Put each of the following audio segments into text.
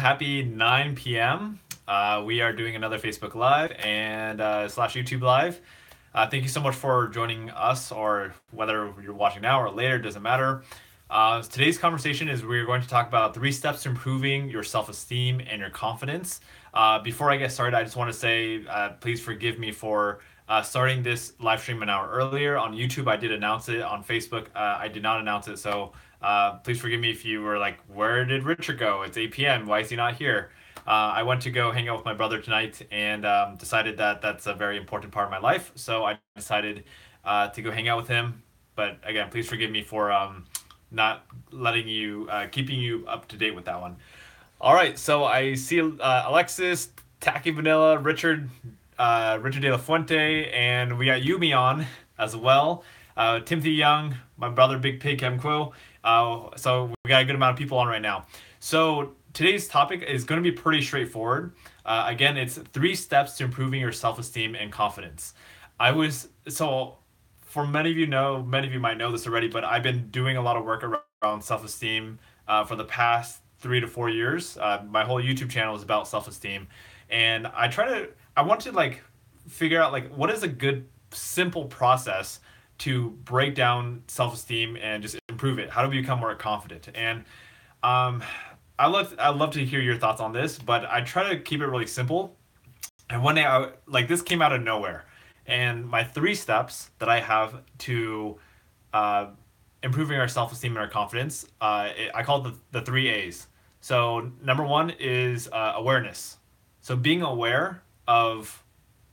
Happy 9 p.m. We are doing another Facebook Live and slash YouTube Live. Thank you so much for joining us, or whether you're watching now or later, doesn't matter. Today's conversation is we're going to talk about 3 steps to improving your self-esteem and your confidence. Before I get started, I just want to say please forgive me for starting this live stream an hour earlier. On YouTube, I did announce it. On Facebook, I did not announce it. So please forgive me if you were like, where did Richard go? It's 8 p.m. Why is he not here? I went to go hang out with my brother tonight and decided that that's a very important part of my life. So I decided to go hang out with him. But again, please forgive me for not letting you, keeping you up to date with that one. All right, so I see Alexis, Tacky Vanilla, Richard De La Fuente, and we got Yumi on as well. Timothy Young, my brother Big Pig Kemquo. So we got a good amount of people on right now. So today's topic is going to be pretty straightforward. Again, it's 3 steps to improving your self-esteem and confidence. For many of you might know this already, but I've been doing a lot of work around self-esteem for the past 3 to 4 years. My whole YouTube channel is about self-esteem, and I want to like figure out like what is a good simple process to break down self-esteem and just improve it. How do we become more confident? And I'd love to hear your thoughts on this, but I try to keep it really simple. And one day, this came out of nowhere, and my 3 steps that I have to improving our self-esteem and our confidence, I call it the 3 A's. So number 1 is awareness. So being aware of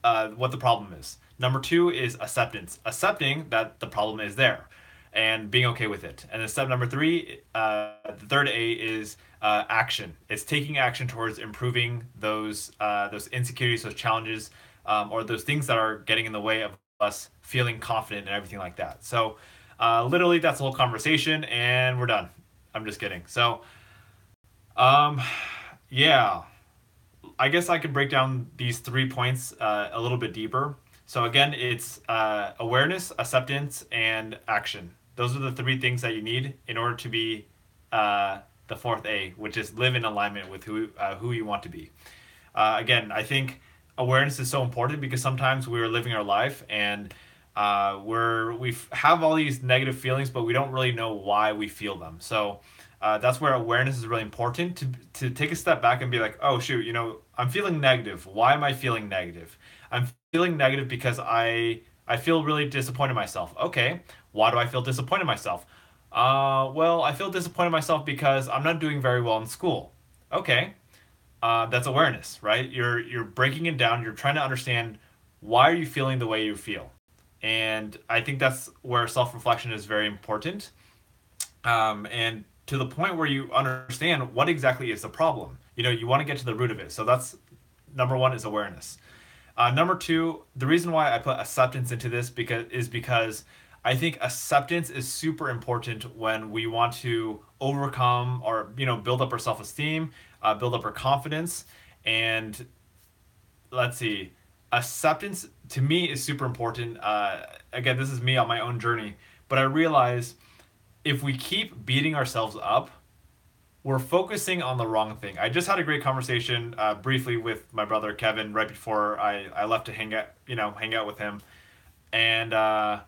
what the problem is. Number 2 is acceptance, accepting that the problem is there, and being okay with it. And then step number 3, the third A is action. It's taking action towards improving those insecurities, those challenges, or those things that are getting in the way of us feeling confident and everything like that. So literally, that's the whole conversation, and we're done. I'm just kidding. So, yeah. I guess I could break down these 3 points a little bit deeper. So again, it's awareness, acceptance, and action. Those are the 3 things that you need in order to be the 4th A, which is live in alignment with who you want to be. Again, I think awareness is so important because sometimes we're living our life and we have all these negative feelings, but we don't really know why we feel them. So that's where awareness is really important, to take a step back and be like, oh shoot, I'm feeling negative. Why am I feeling negative? I'm feeling negative because I feel really disappointed in myself. Okay, why do I feel disappointed in myself? Well, I feel disappointed in myself because I'm not doing very well in school. Okay, that's awareness, right? You're breaking it down. You're trying to understand, why are you feeling the way you feel? And I think that's where self-reflection is very important. And to the point where you understand what exactly is the problem. You want to get to the root of it. So that's number 1 is awareness. Number 2, the reason why I put acceptance into this because I think acceptance is super important when we want to overcome or build up our self-esteem, build up our confidence. And let's see, acceptance to me is super important. Again, this is me on my own journey, but I realize if we keep beating ourselves up, we're focusing on the wrong thing. I just had a great conversation briefly with my brother Kevin right before I left to hang out with him, and I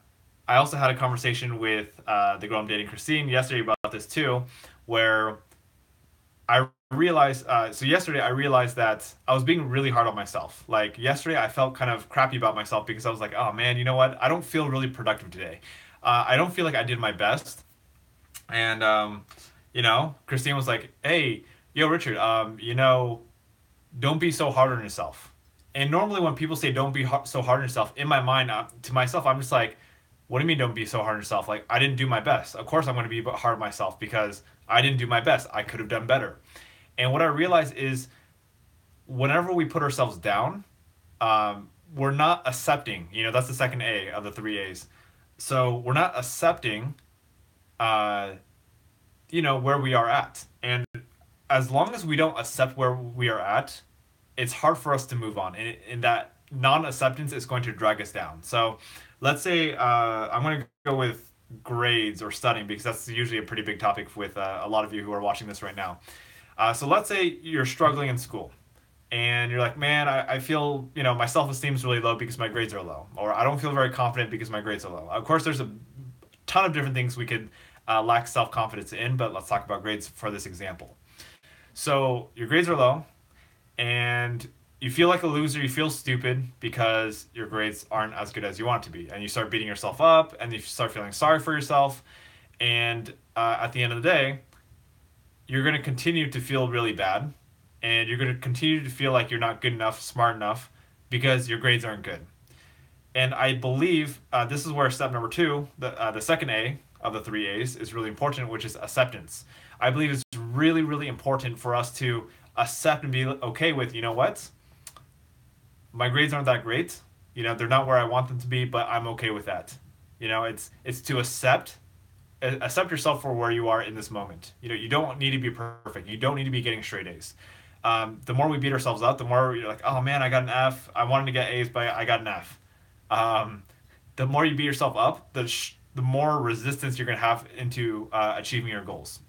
also had a conversation with the girl I'm dating, Christine, yesterday about this too, where I realized. So yesterday I realized that I was being really hard on myself. Like yesterday, I felt kind of crappy about myself because I was like, oh man, you know what? I don't feel really productive today. I don't feel like I did my best. And Christine was like, "Hey, yo, Richard, don't be so hard on yourself." And normally when people say "don't be so hard on yourself," in my mind, to myself, I'm just like, "What do you mean don't be so hard on yourself? Like I didn't do my best. Of course I'm going to be hard on myself because I didn't do my best. I could have done better." And what I realized is, whenever we put ourselves down, we're not accepting. That's the second A of the 3 A's. So we're not accepting where we are at. And as long as we don't accept where we are at, it's hard for us to move on. And that non-acceptance is going to drag us down. So let's say I'm going to go with grades or studying because that's usually a pretty big topic with a lot of you who are watching this right now. So let's say you're struggling in school and you're like, man, I feel, my self-esteem is really low because my grades are low, or I don't feel very confident because my grades are low. Of course, there's a ton of different things we could lack self-confidence in, but let's talk about grades for this example. So your grades are low, and you feel like a loser, you feel stupid because your grades aren't as good as you want to be, and you start beating yourself up, and you start feeling sorry for yourself, and at the end of the day, you're going to continue to feel really bad, and you're going to continue to feel like you're not good enough, smart enough, because your grades aren't good. And I believe this is where step number two, the second A of the three A's, is really important, which is acceptance. I believe it's really, really important for us to accept and be okay with, you know what? My grades aren't that great. They're not where I want them to be, but I'm okay with that. It's to accept yourself for where you are in this moment. You don't need to be perfect. You don't need to be getting straight A's. The more we beat ourselves up, the more you're like, oh man, I got an F. I wanted to get A's, but I got an F. Um, the more you beat yourself up, the more resistance you're gonna have into achieving your goals.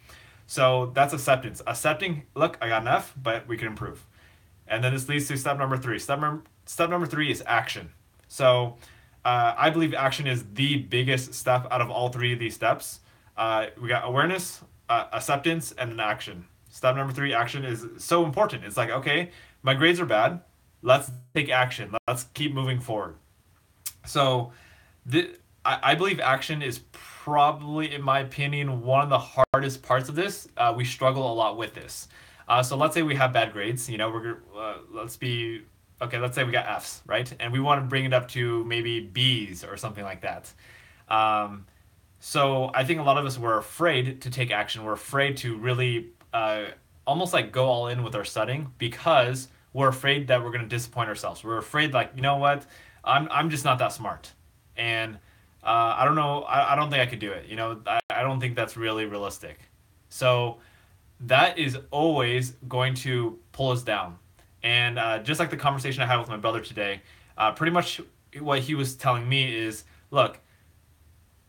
So that's acceptance. Accepting, look, I got an F, but we can improve. And then this leads to step number three. Step number three is action. So I believe action is the biggest step out of all three of these steps. We got awareness, acceptance, and then action. Step number three, action, is so important. It's like, okay, my grades are bad. Let's take action. Let's keep moving forward. So I believe action is probably, in my opinion, one of the hardest parts of this. We struggle a lot with this. So let's say we have bad grades. Let's be okay. Let's say we got Fs, right? And we want to bring it up to maybe Bs or something like that. So I think a lot of us were afraid to take action. We're afraid to really almost like go all in with our studying because we're afraid that we're going to disappoint ourselves. We're afraid, like, you know what? I'm just not that smart, and I don't know. I don't think I could do it. I don't think that's really realistic. So that is always going to pull us down. And just like the conversation I had with my brother today, pretty much what he was telling me is, look,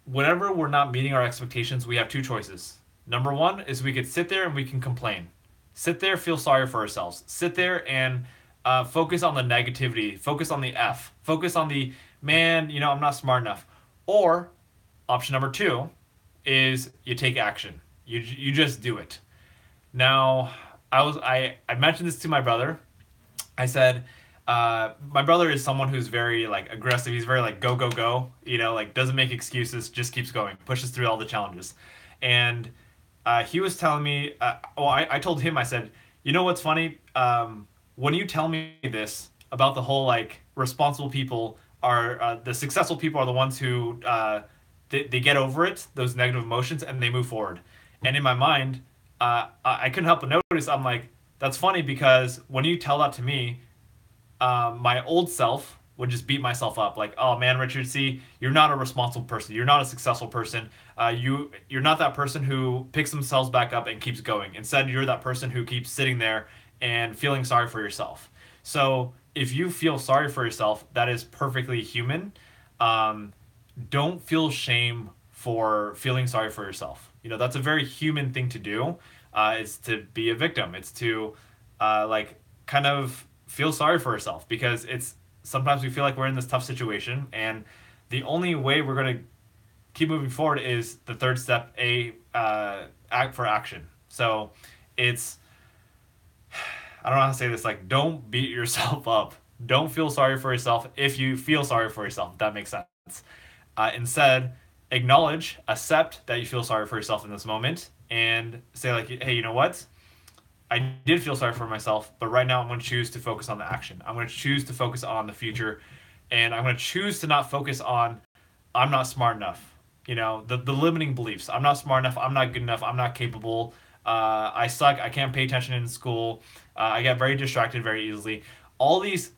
whenever we're not meeting our expectations, we have two choices. Number one is we could sit there and we can complain. Sit there, feel sorry for ourselves. Sit there and focus on the negativity. Focus on the F. Focus on the, man, I'm not smart enough. Or option number two is you take action. You just do it. Now, I mentioned this to my brother. I said, my brother is someone who's very like aggressive. He's very like go go go. Like doesn't make excuses, just keeps going, pushes through all the challenges. And he was telling me, I told him, I said, you know what's funny? When you tell me this about the whole like responsible people are the successful people are the ones who they get over it, those negative emotions, and they move forward. And in my mind, I couldn't help but notice. I'm like, that's funny because when you tell that to me, my old self would just beat myself up like, oh man, Richard, see, you're not a responsible person, you're not a successful person, you're not that person who picks themselves back up and keeps going. Instead, you're that person who keeps sitting there and feeling sorry for yourself. So if you feel sorry for yourself, that is perfectly human. Don't feel shame for feeling sorry for yourself. That's a very human thing to do. It's to be a victim. It's to like kind of feel sorry for yourself because it's sometimes we feel like we're in this tough situation, and the only way we're going to keep moving forward is the third step, act for action. So it's, I don't know how to say this, like, don't beat yourself up. Don't feel sorry for yourself if you feel sorry for yourself, if that makes sense. Instead, acknowledge, accept that you feel sorry for yourself in this moment, and say like, hey, you know what? I did feel sorry for myself, but right now I'm going to choose to focus on the action. I'm going to choose to focus on the future, and I'm going to choose to not focus on I'm not smart enough. The limiting beliefs. I'm not smart enough. I'm not good enough. I'm not capable. I suck. I can't pay attention in school. I get very distracted very easily. All these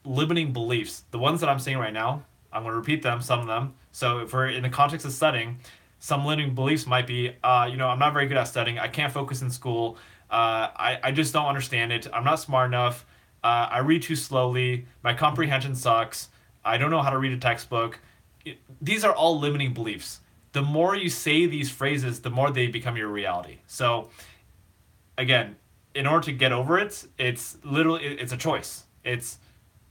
limiting beliefs, the ones that I'm saying right now, I'm going to repeat them, some of them. So if we're in the context of studying, some limiting beliefs might be, I'm not very good at studying. I can't focus in school. I just don't understand it. I'm not smart enough. I read too slowly. My comprehension sucks. I don't know how to read a textbook. These are all limiting beliefs. The more you say these phrases, the more they become your reality. So again, in order to get over it, it's literally it's a choice. It's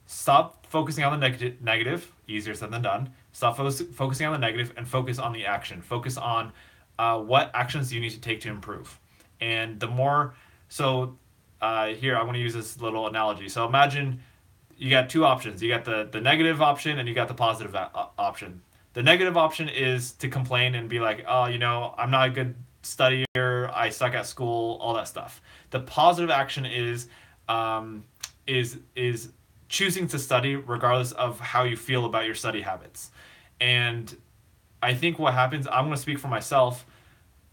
stop focusing on the negative, easier said than done. Stop focusing on the negative and focus on the action. Focus on what actions you need to take to improve. And the more, so here, I want to use this little analogy. So imagine you got two options. You got the negative option and you got the positive option. The negative option is to complain and be like, oh, I'm not a good studier. I suck at school, all that stuff. The positive action um, is choosing to study regardless of how you feel about your study habits. And I think what happens, I'm going to speak for myself.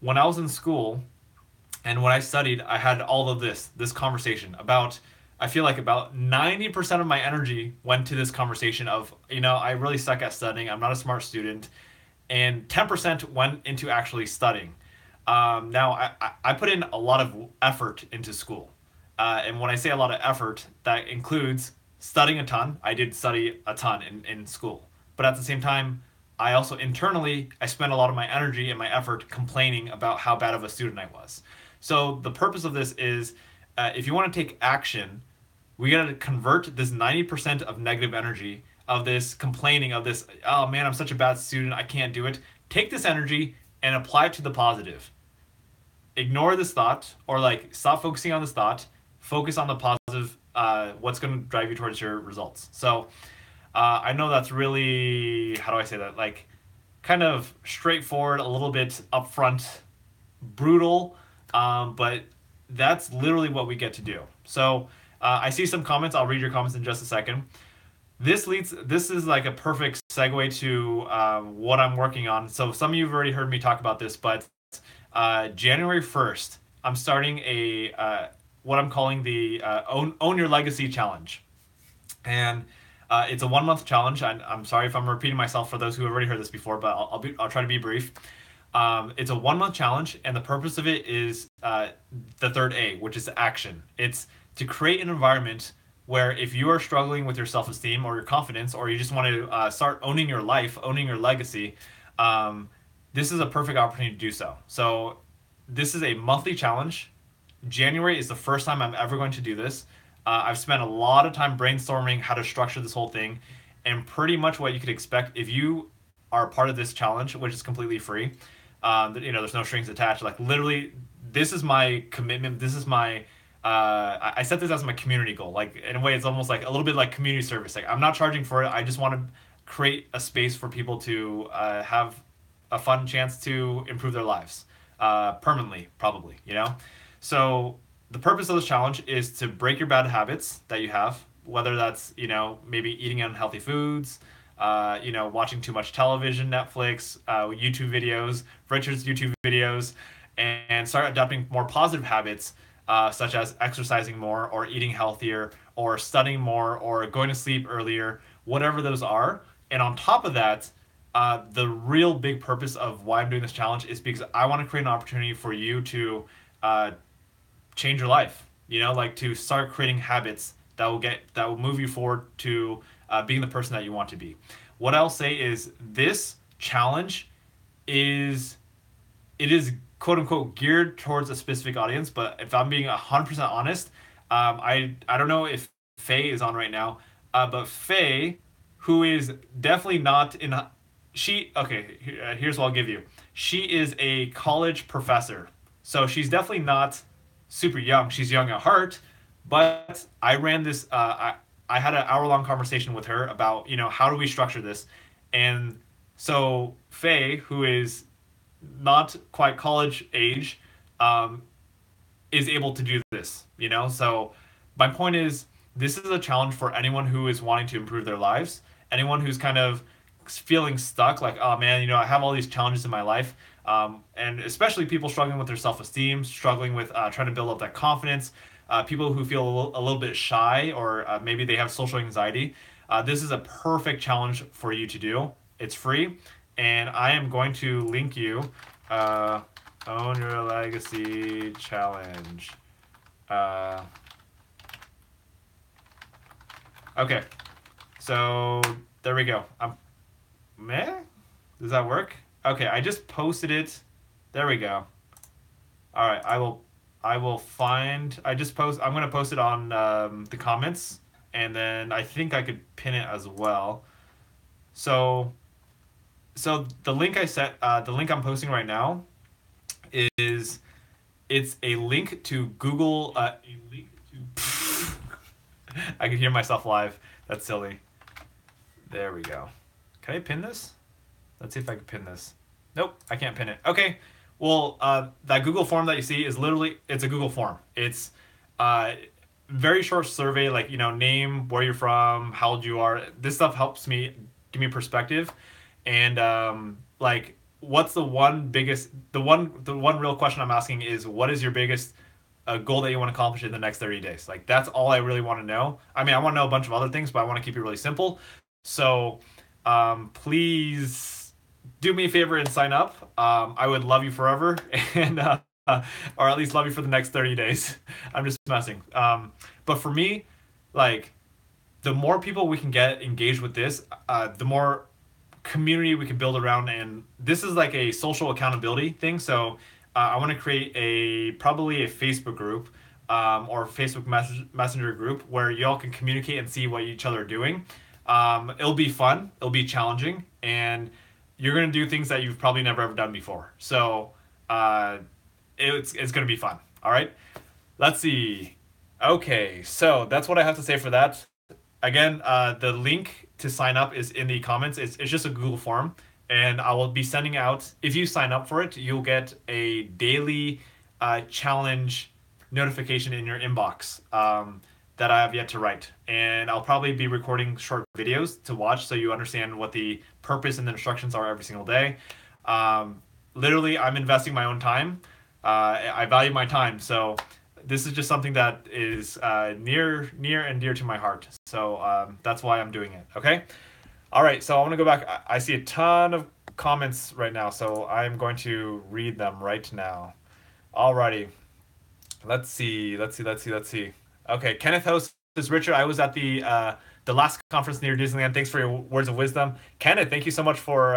When I was in school and when I studied, I had all of this conversation about, I feel like about 90% of my energy went to this conversation of, I really suck at studying. I'm not a smart student. And 10% went into actually studying. Now, I put in a lot of effort into school. And when I say a lot of effort, that includes studying a ton. I did study a ton in school. But at the same time, I also internally, I spent a lot of my energy and my effort complaining about how bad of a student I was. So the purpose of this is if you want to take action, we got to convert this 90% of negative energy, of this complaining, of this, oh man, I'm such a bad student, I can't do it. Take this energy and apply it to the positive. Ignore this thought, or like stop focusing on this thought, focus on the positive, what's going to drive you towards your results. So I know that's really, how do I say that? Like kind of straightforward, a little bit upfront, brutal, but that's literally what we get to do. So I see some comments. I'll read your comments in just a second. This is like a perfect segue to what I'm working on. So some of you have already heard me talk about this, but January 1st, I'm starting what I'm calling the Own Your Legacy Challenge. And it's a 1 month challenge. I'm sorry if I'm repeating myself for those who have already heard this before, but I'll try to be brief. It's a 1 month challenge, and the purpose of it is the third A, which is action. It's to create an environment where if you are struggling with your self-esteem or your confidence, or you just want to start owning your life, owning your legacy, this is a perfect opportunity to do so. So this is a monthly challenge. January is the first time I'm ever going to do this. I've spent a lot of time brainstorming how to structure this whole thing, and pretty much what you could expect if you are part of this challenge, which is completely free. There's no strings attached. Like literally, this is my commitment. This is my I set this as my community goal. Like in a way, it's almost like a little bit like community service. Like I'm not charging for it. I just want to create a space for people to have a fun chance to improve their lives permanently, probably. So the purpose of this challenge is to break your bad habits that you have, whether that's maybe eating unhealthy foods, watching too much television, Netflix, YouTube videos, Richard's YouTube videos, and start adopting more positive habits, such as exercising more, or eating healthier, or studying more, or going to sleep earlier, whatever those are. And on top of that, the real big purpose of why I'm doing this challenge is because I want to create an opportunity for you to change your life. Like to start creating habits that will move you forward to being the person that you want to be. What I'll say is this challenge is quote unquote geared towards a specific audience, but if I'm being 100% honest, I don't know if Faye is on right now, but Faye, who is definitely not in here's what I'll give you. She is a college professor, so she's definitely not super young. She's young at heart, but I ran this. I had an hour-long conversation with her about how do we structure this, and so Faye, who is not quite college age, is able to do this. So my point is, this is a challenge for anyone who is wanting to improve their lives, anyone who's kind of feeling stuck, like, oh man, I have all these challenges in my life, and especially people struggling with their self-esteem, struggling with trying to build up that confidence, people who feel a little bit shy, or maybe they have social anxiety. This is a perfect challenge for you to do. It's free, and I am going to link you Own Your Legacy Challenge. Okay, so there we go. Meh? Does that work? Okay, I just posted it. There we go. All right, I will I will find. I just post. I'm gonna post it on the comments, and then I think I could pin it as well. So the link I set, the link I'm posting right now is it's a link to Google. A link to. I can hear myself live. That's silly. There we go. Can I pin this? Let's see if I can pin this. Nope, I can't pin it. Okay. Well, that Google form that you see is literally it's a Google form. It's uh, very short survey, like name, where you're from, how old you are. This stuff helps me give me perspective, and like what's the one real question I'm asking is what is your biggest goal that you want to accomplish in the next 30 days? Like that's all I really want to know. I mean, I want to know a bunch of other things, but I want to keep it really simple. So please do me a favor and sign up. I would love you forever, and or at least love you for the next 30 days. I'm just messing. But for me, like the more people we can get engaged with this, the more community we can build around. And this is like a social accountability thing. So I want to create probably a Facebook group or Facebook Messenger group where y'all can communicate and see what each other are doing. It'll be fun. It'll be challenging, and you're gonna do things that you've probably never ever done before. So it's gonna be fun. All right. Let's see. Okay, so that's what I have to say for that. Again, the link to sign up is in the comments. It's just a Google form, and I will be sending out. If you sign up for it, you'll get a daily challenge notification in your inbox that I have yet to write, and I'll probably be recording short videos to watch so you understand what the purpose and the instructions are every single day. Literally, I'm investing my own time. I value my time, so this is just something that is near and dear to my heart. So that's why I'm doing it. Okay. All right. So I want to go back. I see a ton of comments right now, so I'm going to read them right now. Alrighty. Let's see. Okay. Kenneth hosts is Richard. I was at the last conference near Disneyland. Thanks for your words of wisdom, Kenneth. Thank you so much for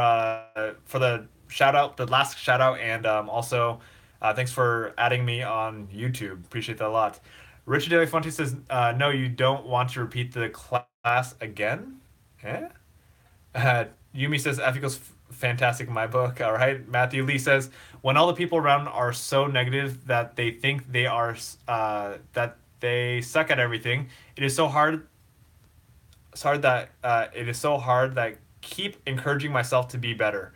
the shout out, the last shout out, and also. Thanks for adding me on YouTube. Appreciate that a lot. Richard De La Fuente says, no, you don't want to repeat the class again? Eh? Yumi says, F equals fantastic in my book. All right. Matthew Lee says, when all the people around are so negative that they think that they suck at everything, it is so hard. It is so hard that keep encouraging myself to be better.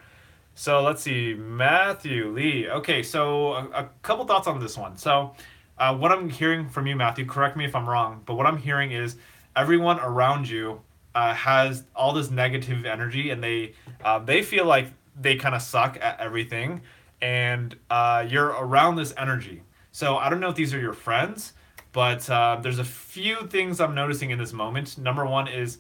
So let's see, Matthew Lee. Okay, so a couple thoughts on this one. So what I'm hearing from you, Matthew, correct me if I'm wrong, but what I'm hearing is everyone around you has all this negative energy, and they feel like they kind of suck at everything, and you're around this energy. So I don't know if these are your friends, but there's a few things I'm noticing in this moment. Number one is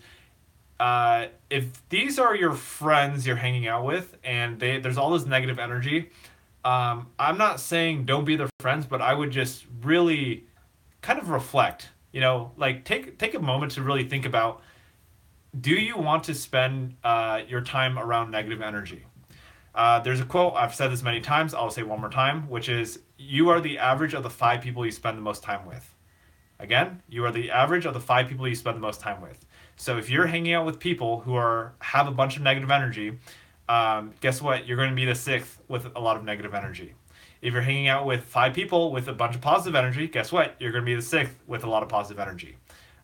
if these are your friends you're hanging out with and there's all this negative energy, I'm not saying don't be their friends, but I would just really kind of reflect, like take a moment to really think about, do you want to spend your time around negative energy? There's a quote, I've said this many times, I'll say one more time, which is, you are the average of the 5 people you spend the most time with. Again, you are the average of the 5 people you spend the most time with. So if you're hanging out with people who have a bunch of negative energy, guess what? You're going to be the 6th with a lot of negative energy. If you're hanging out with 5 people with a bunch of positive energy, guess what? You're going to be the 6th with a lot of positive energy.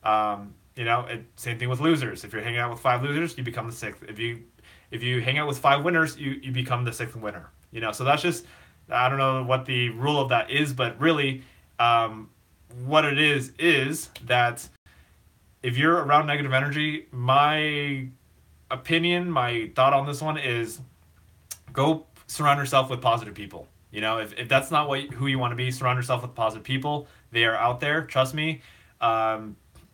Same thing with losers. If you're hanging out with 5 losers, you become the 6th. If you hang out with 5 winners, you become the 6th winner. So that's just, I don't know what the rule of that is, but really, what it is that if you're around negative energy, my opinion, my thought on this one is go surround yourself with positive people. If that's not who you want to be, surround yourself with positive people. They are out there. Trust me.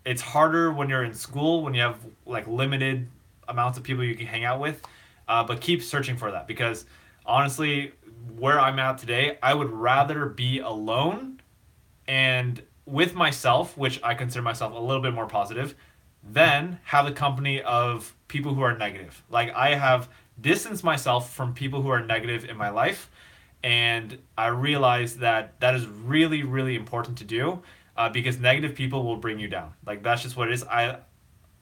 It's harder when you're in school, when you have like limited amounts of people you can hang out with. But keep searching for that, because honestly, where I'm at today, I would rather be alone and with myself, which I consider myself a little bit more positive, than have the company of people who are negative. Like, I have distanced myself from people who are negative in my life, And I realized that that is really, really important to do, because negative people will bring you down. Like that's just what it is.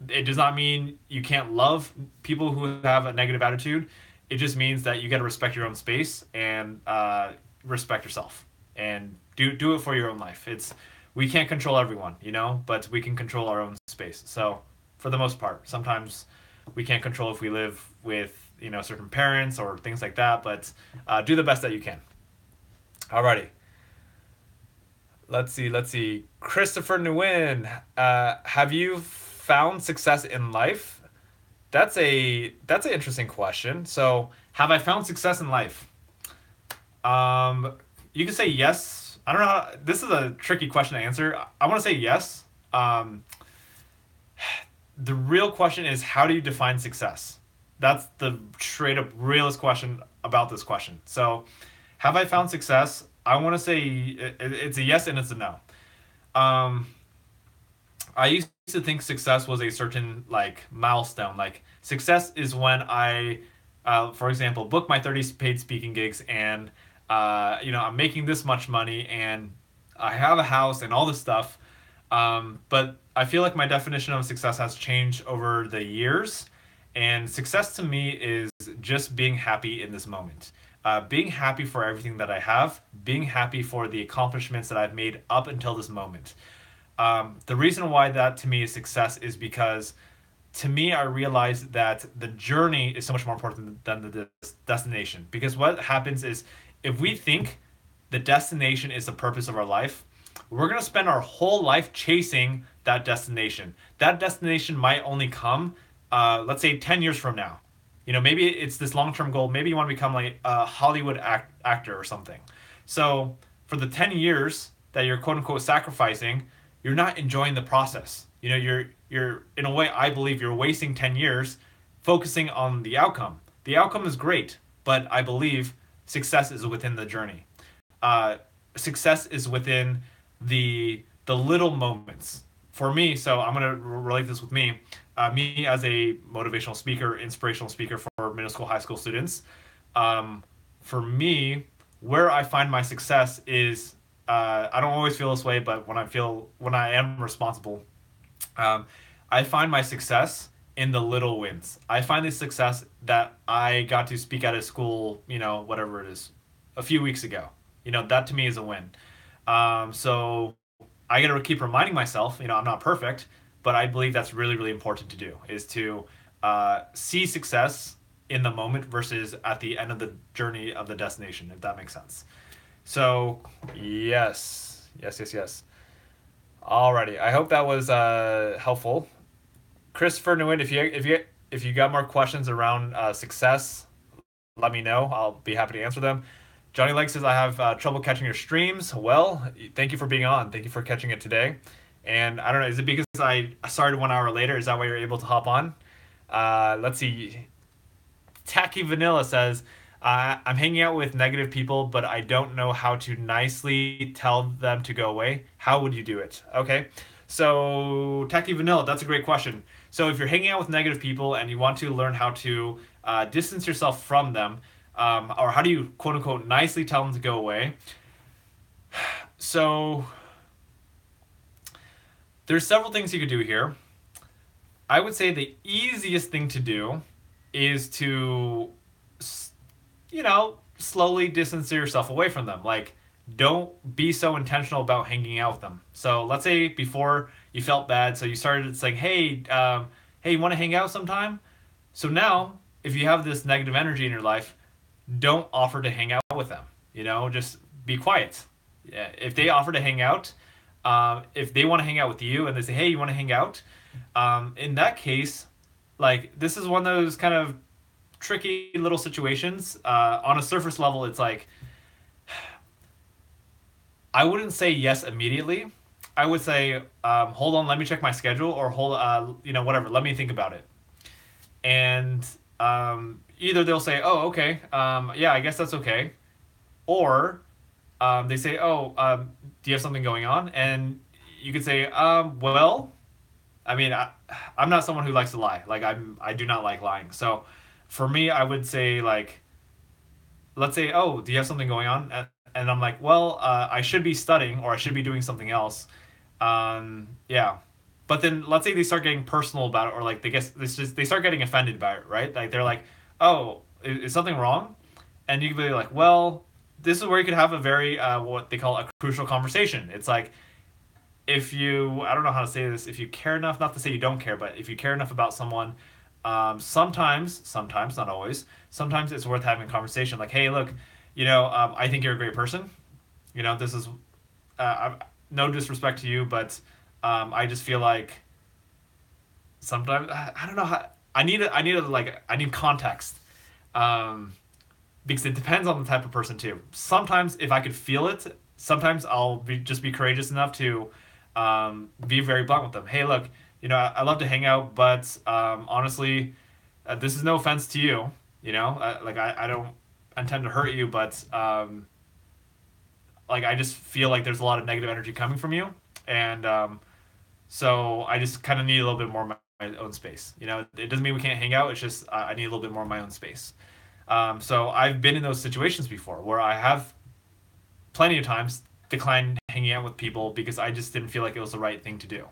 It does not mean you can't love people who have a negative attitude. It just means that you got to respect your own space and respect yourself and do it for your own life. It's we can't control everyone, but we can control our own space. So for the most part, sometimes we can't control if we live with certain parents or things like that. But do the best that you can. Alrighty. Let's see. Christopher Nguyen, have you found success in life? That's an interesting question. So, have I found success in life? Um, you can say yes. I don't know. This is a tricky question to answer. I want to say yes. Um, the real question is, how do you define success? That's the straight up realist question about this question. So, have I found success? I want to say it's a yes and it's a no. Um, I used to think success was a certain like milestone. Like success is when for example, book my 30 paid speaking gigs and I'm making this much money and I have a house and all this stuff. But I feel like my definition of success has changed over the years. And success to me is just being happy in this moment. Being happy for everything that I have, being happy for the accomplishments that I've made up until this moment. The reason why that to me is success is because to me, I realize that the journey is so much more important than the destination. Because what happens is if we think the destination is the purpose of our life, we're going to spend our whole life chasing that destination. That destination might only come, let's say, 10 years from now. Maybe it's this long term goal. Maybe you want to become like a Hollywood actor or something. So for the 10 years that you're quote unquote sacrificing, you're not enjoying the process. You're in a way, I believe you're wasting 10 years focusing on the outcome. The outcome is great, but I believe success is within the journey. Success is within the little moments. For me, so I'm gonna relate this with me. Me as a motivational speaker, inspirational speaker for middle school, high school students. For me, where I find my success is I don't always feel this way, but when I am responsible, um, I find my success in the little wins. I find the success that I got to speak at a school, whatever it is, a few weeks ago. That to me is a win. So I got to keep reminding myself, I'm not perfect, but I believe that's really, really important to do is to see success in the moment versus at the end of the journey of the destination, if that makes sense. So, yes. Alrighty, I hope that was helpful. Christopher Nguyen, if you got more questions around success, let me know. I'll be happy to answer them. Johnny Lake says I have trouble catching your streams. Well, thank you for being on. Thank you for catching it today. And I don't know, is it because I started 1 hour later? Is that why you're able to hop on? Let's see. Tacky Vanilla says, I'm hanging out with negative people, but I don't know how to nicely tell them to go away. How would you do it? Okay. So, Tacky Vanilla, that's a great question. So, if you're hanging out with negative people and you want to learn how to distance yourself from them, or how do you quote unquote nicely tell them to go away? So, there's several things you could do here. I would say the easiest thing to do is to, slowly distance yourself away from them. Like, don't be so intentional about hanging out with them. So let's say before you felt bad, so you started saying, hey, you want to hang out sometime? So now, if you have this negative energy in your life, don't offer to hang out with them. Just be quiet. Yeah, if they offer to hang out, if they want to hang out with you and they say, hey, you want to hang out? In that case, like this is one of those kind of tricky little situations. On a surface level, it's like I wouldn't say yes immediately. I would say, hold on, let me check my schedule, or whatever, let me think about it. And either they'll say, oh, okay, yeah, I guess that's okay, or they say, oh, do you have something going on? And you could say, well, I mean, I'm not someone who likes to lie. Like I do not like lying. So for me, I would say like, let's say, oh, do you have something going on? And I'm like, well, I should be studying or I should be doing something else. Yeah. But then let's say they start getting personal about it, or like they start getting offended by it, right? Like they're like, oh, is something wrong? And you can be like, well, this is where you could have a very what they call a crucial conversation. It's like, if you, I don't know how to say this, if you care enough, not to say you don't care, but if you care enough about someone, sometimes, not always, sometimes it's worth having a conversation. Like, hey, look, I think you're a great person. This is, no disrespect to you, but I just feel like sometimes I don't know how. I need context. Um, because it depends on the type of person too. Sometimes if I could feel it, sometimes just be courageous enough to be very blunt with them. Hey, look, I love to hang out, but honestly, this is no offense to you. Like I don't intend to hurt you, but like I just feel like there's a lot of negative energy coming from you, and so I just kind of need a little bit more of my own space. It doesn't mean we can't hang out. It's just I need a little bit more of my own space. So I've been in those situations before where I have plenty of times declined hanging out with people because I just didn't feel like it was the right thing to do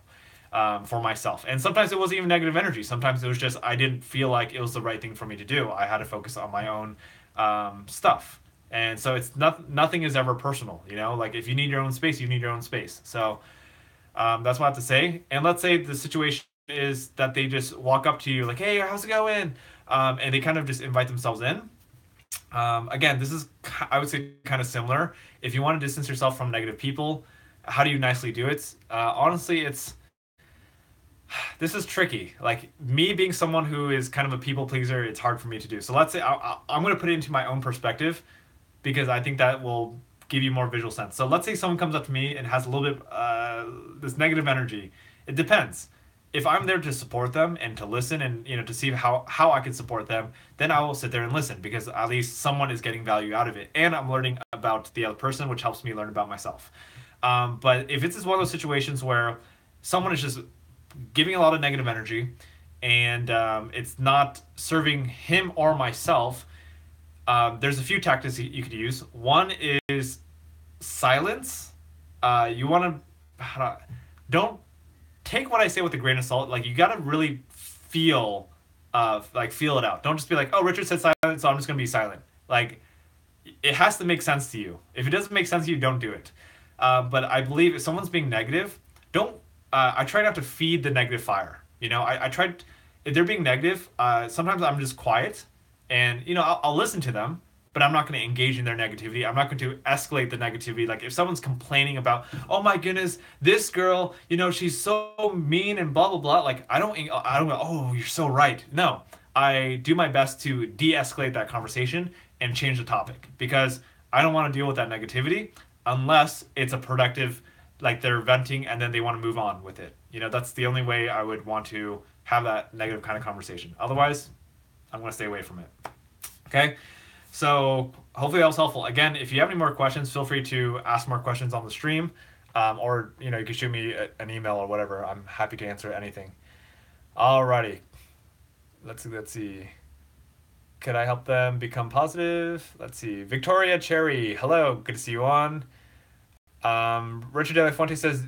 for myself. And sometimes it wasn't even negative energy. Sometimes it was just I didn't feel like it was the right thing for me to do. I had to focus on my own stuff. And so it's nothing is ever personal. Like if you need your own space, you need your own space. So that's what I have to say. And let's say the situation is that they just walk up to you like, hey, how's it going? And they kind of just invite themselves in. Again, this is, I would say, kind of similar. If you want to distance yourself from negative people, how do you nicely do it? Honestly, this is tricky. Like me being someone who is kind of a people pleaser, it's hard for me to do. So let's say I'm going to put it into my own perspective because I think that will give you more visual sense. So let's say someone comes up to me and has a little bit this negative energy. It depends. If I'm there to support them and to listen and to see how I can support them, then I will sit there and listen because at least someone is getting value out of it, and I'm learning about the other person, which helps me learn about myself. But if it's just one of those situations where someone is just giving a lot of negative energy, and it's not serving him or myself, there's a few tactics you could use. One is silence. You want to don't take what I say with a grain of salt. Like you gotta really feel it out. Don't just be like, oh, Richard said silent, so I'm just gonna be silent. Like it has to make sense to you. If it doesn't make sense to you, don't do it. But I believe if someone's being negative, don't. I try not to feed the negative fire. I try. If they're being negative, sometimes I'm just quiet, and I'll listen to them, but I'm not going to engage in their negativity. I'm not going to escalate the negativity. Like if someone's complaining about, oh my goodness, this girl, she's so mean and blah blah blah. Like I don't go, oh, you're so right. No, I do my best to de-escalate that conversation and change the topic because I don't want to deal with that negativity unless it's a productive, like they're venting and then they want to move on with it. That's the only way I would want to have that negative kind of conversation. Otherwise, I'm going to stay away from it. Okay? So hopefully that was helpful. Again, if you have any more questions, feel free to ask more questions on the stream, or you can shoot me an email or whatever. I'm happy to answer anything. Alrighty, let's see. Could I help them become positive? Let's see. Victoria Cherry, hello, good to see you on. Richard De La Fuente says,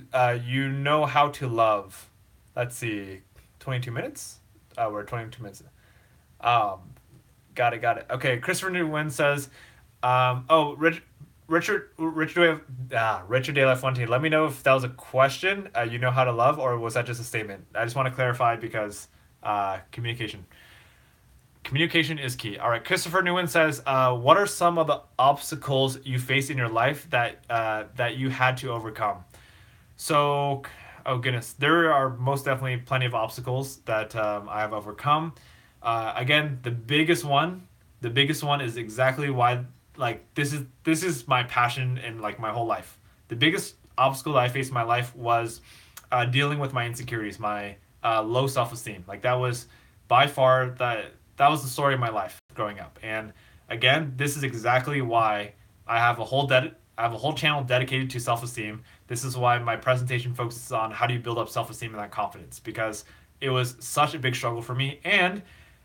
you know how to love. Let's see, 22 minutes. We're 22 minutes. Um, Got it. Okay, Christopher Nguyen says, Richard De La Fuente, let me know if that was a question, you know how to love, or was that just a statement? I just want to clarify because communication. Communication is key. All right, Christopher Nguyen says, what are some of the obstacles you faced in your life that you had to overcome? So, oh goodness, there are most definitely plenty of obstacles that I have overcome. Again, the biggest one is exactly why, like, this is my passion and like my whole life. The biggest obstacle that I faced in my life was dealing with my insecurities, my low self-esteem. Like that was by far that was the story of my life growing up. And again, this is exactly why I have a whole channel dedicated to self-esteem. This is why my presentation focuses on how do you build up self-esteem and that confidence, because it was such a big struggle for me. And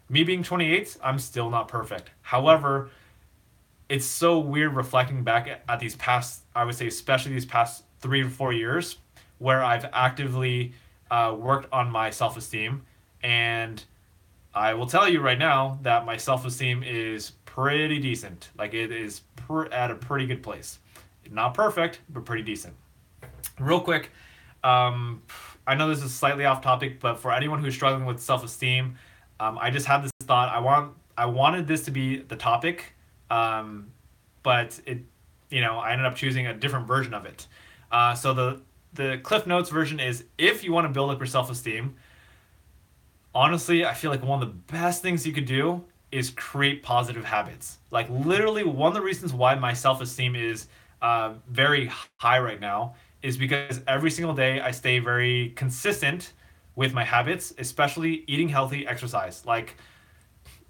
me being 28, I'm still not perfect. However, it's so weird reflecting back at these past, I would say, especially these past 3 or 4 years, where I've actively worked on my self esteem. And I will tell you right now that my self esteem is pretty decent. Like it is at a pretty good place. Not perfect, but pretty decent. Real quick, um, I know this is slightly off topic, but for anyone who's struggling with self esteem, I just had this thought. I wanted this to be the topic, um, but I ended up choosing a different version of it. So the Cliff Notes version is, if you want to build up your self esteem, honestly, I feel like one of the best things you could do is create positive habits. Like literally, one of the reasons why my self esteem is very high right now is because every single day I stay very consistent with my habits, especially eating healthy, exercise. Like,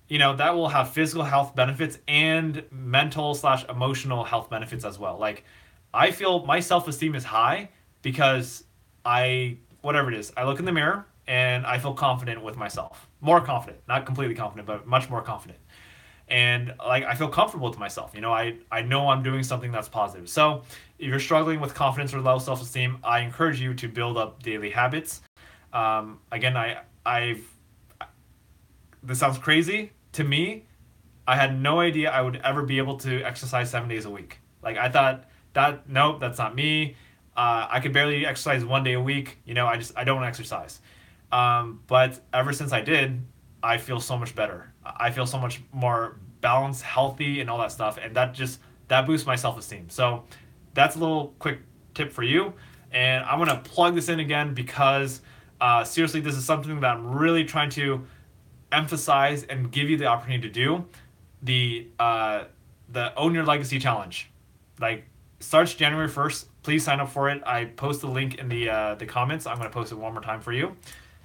that will have physical health benefits and mental/emotional health benefits as well. Like, I feel my self esteem is high because whatever it is, I look in the mirror and I feel confident with myself. More confident, not completely confident, but much more confident. And like, I feel comfortable with myself. I know I'm doing something that's positive. So if you're struggling with confidence or low self-esteem, I encourage you to build up daily habits. Again, I've this sounds crazy to me. I had no idea I would ever be able to exercise 7 days a week. Like, I thought that, nope, that's not me. I could barely exercise 1 day a week. I don't exercise. But ever since I did, I feel so much better. I feel so much more balanced, healthy, and all that stuff. And that boosts my self-esteem. So that's a little quick tip for you. And I'm going to plug this in again because seriously, this is something that I'm really trying to emphasize and give you the opportunity to do. The Own Your Legacy Challenge. Like, starts January 1st. Please sign up for it. I post the link in the comments. I'm going to post it one more time for you.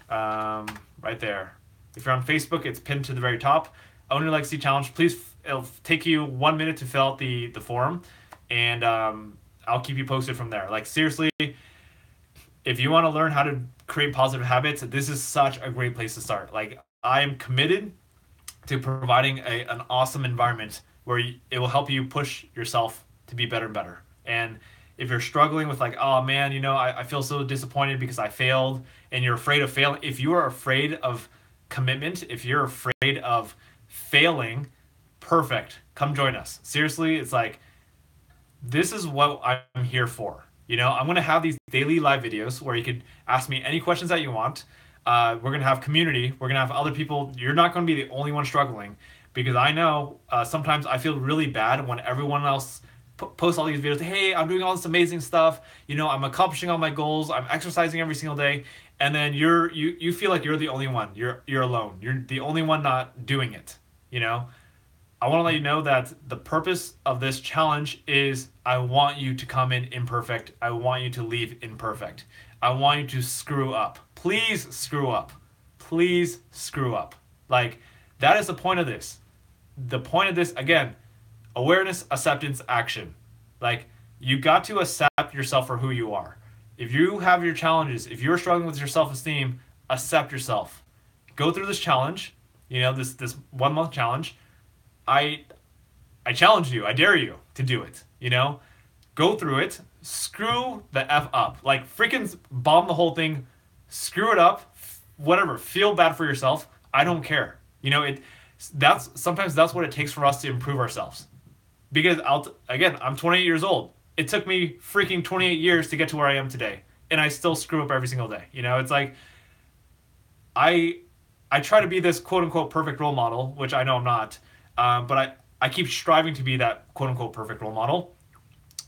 Right there. If you're on Facebook, it's pinned to the very top. Own Your Legacy Challenge. Please, it'll take you 1 minute to fill out the form, and I'll keep you posted from there. Like, seriously, if you want to learn how to create positive habits, this is such a great place to start. Like, I am committed to providing an awesome environment where it will help you push yourself to be better and better. And if you're struggling with like, oh man, I feel so disappointed because I failed, and you're afraid of failing, if you are afraid of commitment, if you're afraid of failing, perfect. Come join us. Seriously, it's like, this is what I'm here for. I'm going to have these daily live videos where you can ask me any questions that you want. We're going to have community. We're going to have other people. You're not going to be the only one struggling, because I know sometimes I feel really bad when everyone else posts all these videos. Hey, I'm doing all this amazing stuff. I'm accomplishing all my goals. I'm exercising every single day. And then you feel like you're the only one. You're alone. You're the only one not doing it. I want to let you know that the purpose of this challenge is I want you to come in imperfect. I want you to leave imperfect. I want you to screw up. Please screw up. Please screw up. Like, that is the point of this. The point of this, again, awareness, acceptance, action. Like, you got to accept yourself for who you are. If you have your challenges, if you're struggling with your self-esteem, accept yourself. Go through this challenge, this 1 month challenge. I challenge you. I dare you to do it. Go through it. Screw the F up. Like, freaking bomb the whole thing. Screw it up. Whatever. Feel bad for yourself. I don't care. Sometimes that's what it takes for us to improve ourselves. Because I'm 28 years old. It took me freaking 28 years to get to where I am today, and I still screw up every single day. It's like, I try to be this quote unquote perfect role model, which I know I'm not. But I keep striving to be that quote unquote perfect role model.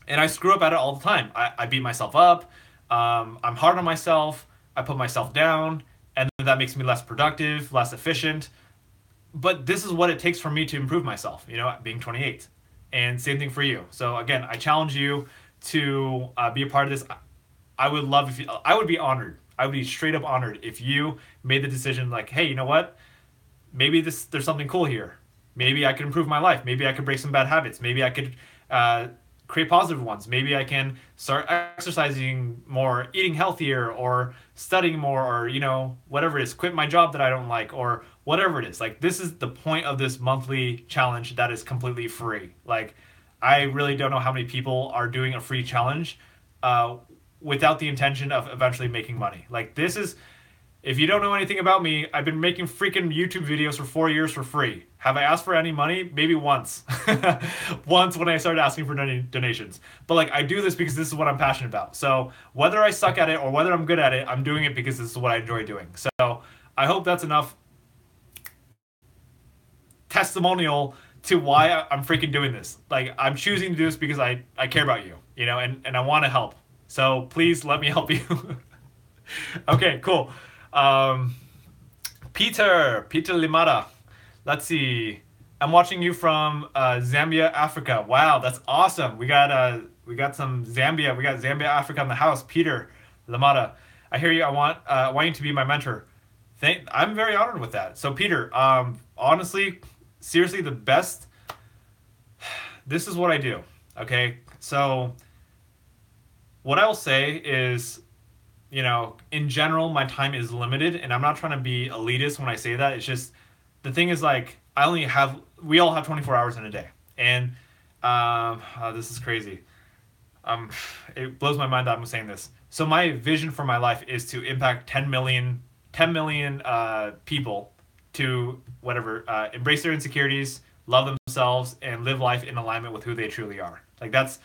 And I screw up at it all the time. I beat myself up. I'm hard on myself. I put myself down. And that makes me less productive, less efficient. But this is what it takes for me to improve myself, being 28. And same thing for you. So again, I challenge you to be a part of this. I would be honored. I would be straight up honored if you made the decision like, hey, you know what? Maybe there's something cool here. Maybe I could improve my life. Maybe I could break some bad habits. Maybe I could create positive ones. Maybe I can start exercising more, eating healthier, or studying more, or whatever it is, quit my job that I don't like, or whatever it is. Like, this is the point of this monthly challenge that is completely free. Like, I really don't know how many people are doing a free challenge uh, without the intention of eventually making money. Like, this is, if you don't know anything about me, I've been making freaking YouTube videos for 4 years for free. Have I asked for any money? Maybe once. Once when I started asking for donations. But like, I do this because this is what I'm passionate about. So whether I suck at it or whether I'm good at it, I'm doing it because this is what I enjoy doing. So I hope that's enough testimonial to why I'm freaking doing this. Like, I'm choosing to do this because I care about you, and I want to help. So please let me help you. Okay, cool. Um, Peter Limata. Let's see. I'm watching you from Zambia, Africa. Wow, that's awesome. We got some Zambia. We got Zambia, Africa in the house. Peter Limata. I hear you. I want you to be my mentor. I'm very honored with that. So Peter, honestly, seriously, the best. This is what I do. Okay, so what I'll say is, in general, my time is limited, and I'm not trying to be elitist when I say that. It's just, the thing is, like, we all have 24 hours in a day. And, this is crazy. It blows my mind that I'm saying this. So my vision for my life is to impact 10 million people to whatever, embrace their insecurities, love themselves, and live life in alignment with who they truly are. Like, that's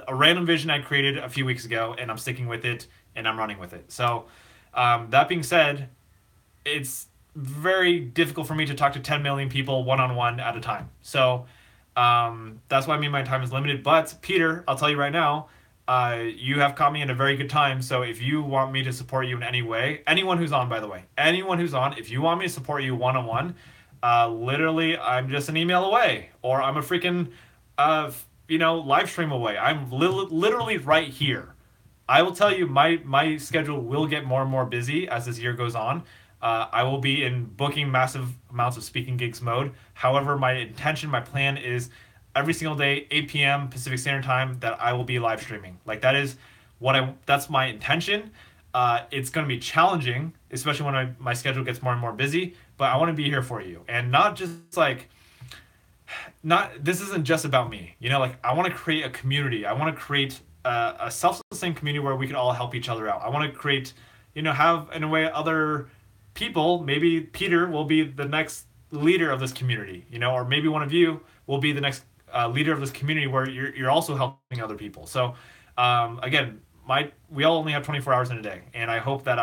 a random vision I created a few weeks ago, and I'm sticking with it, and I'm running with it. So that being said, it's very difficult for me to talk to 10 million people one-on-one at a time. So that's why my time is limited. But Peter, I'll tell you right now, you have caught me in a very good time. So if you want me to support you in any way, anyone who's on, by the way, anyone who's on, if you want me to support you one-on-one, literally, I'm just an email away, or I'm a freaking live stream away. I'm literally right here. I will tell you, my schedule will get more and more busy as this year goes on. I will be in booking massive amounts of speaking gigs mode. However, my plan is every single day, 8 p.m. Pacific Standard Time, that I will be live streaming. Like, that's my intention. It's going to be challenging, especially when my schedule gets more and more busy, but I want to be here for you. And not just like, this isn't just about me. Like, I want to create a community. I want to create a self-esteem community where we can all help each other out. I want to create, have, in a way, other people. Maybe Peter will be the next leader of this community, or maybe one of you will be the next leader of this community where you're also helping other people. So again, we all only have 24 hours in a day, and I hope that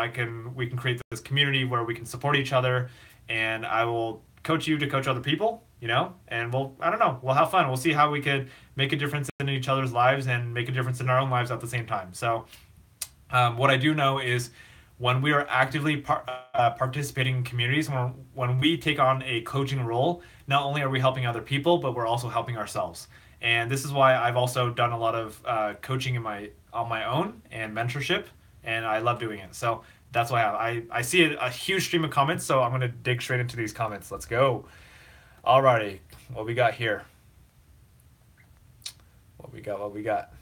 we can create this community where we can support each other, and I will coach you to coach other people, and I don't know, we'll have fun. We'll see how we could make a difference in each other's lives and make a difference in our own lives at the same time. So what I do know is, when we are actively participating in communities, when we take on a coaching role, not only are we helping other people, but we're also helping ourselves. And this is why I've also done a lot of coaching on my own and mentorship, and I love doing it. So that's why I see a huge stream of comments, so I'm going to dig straight into these comments. Let's go. Alrighty, what we got here? What we got?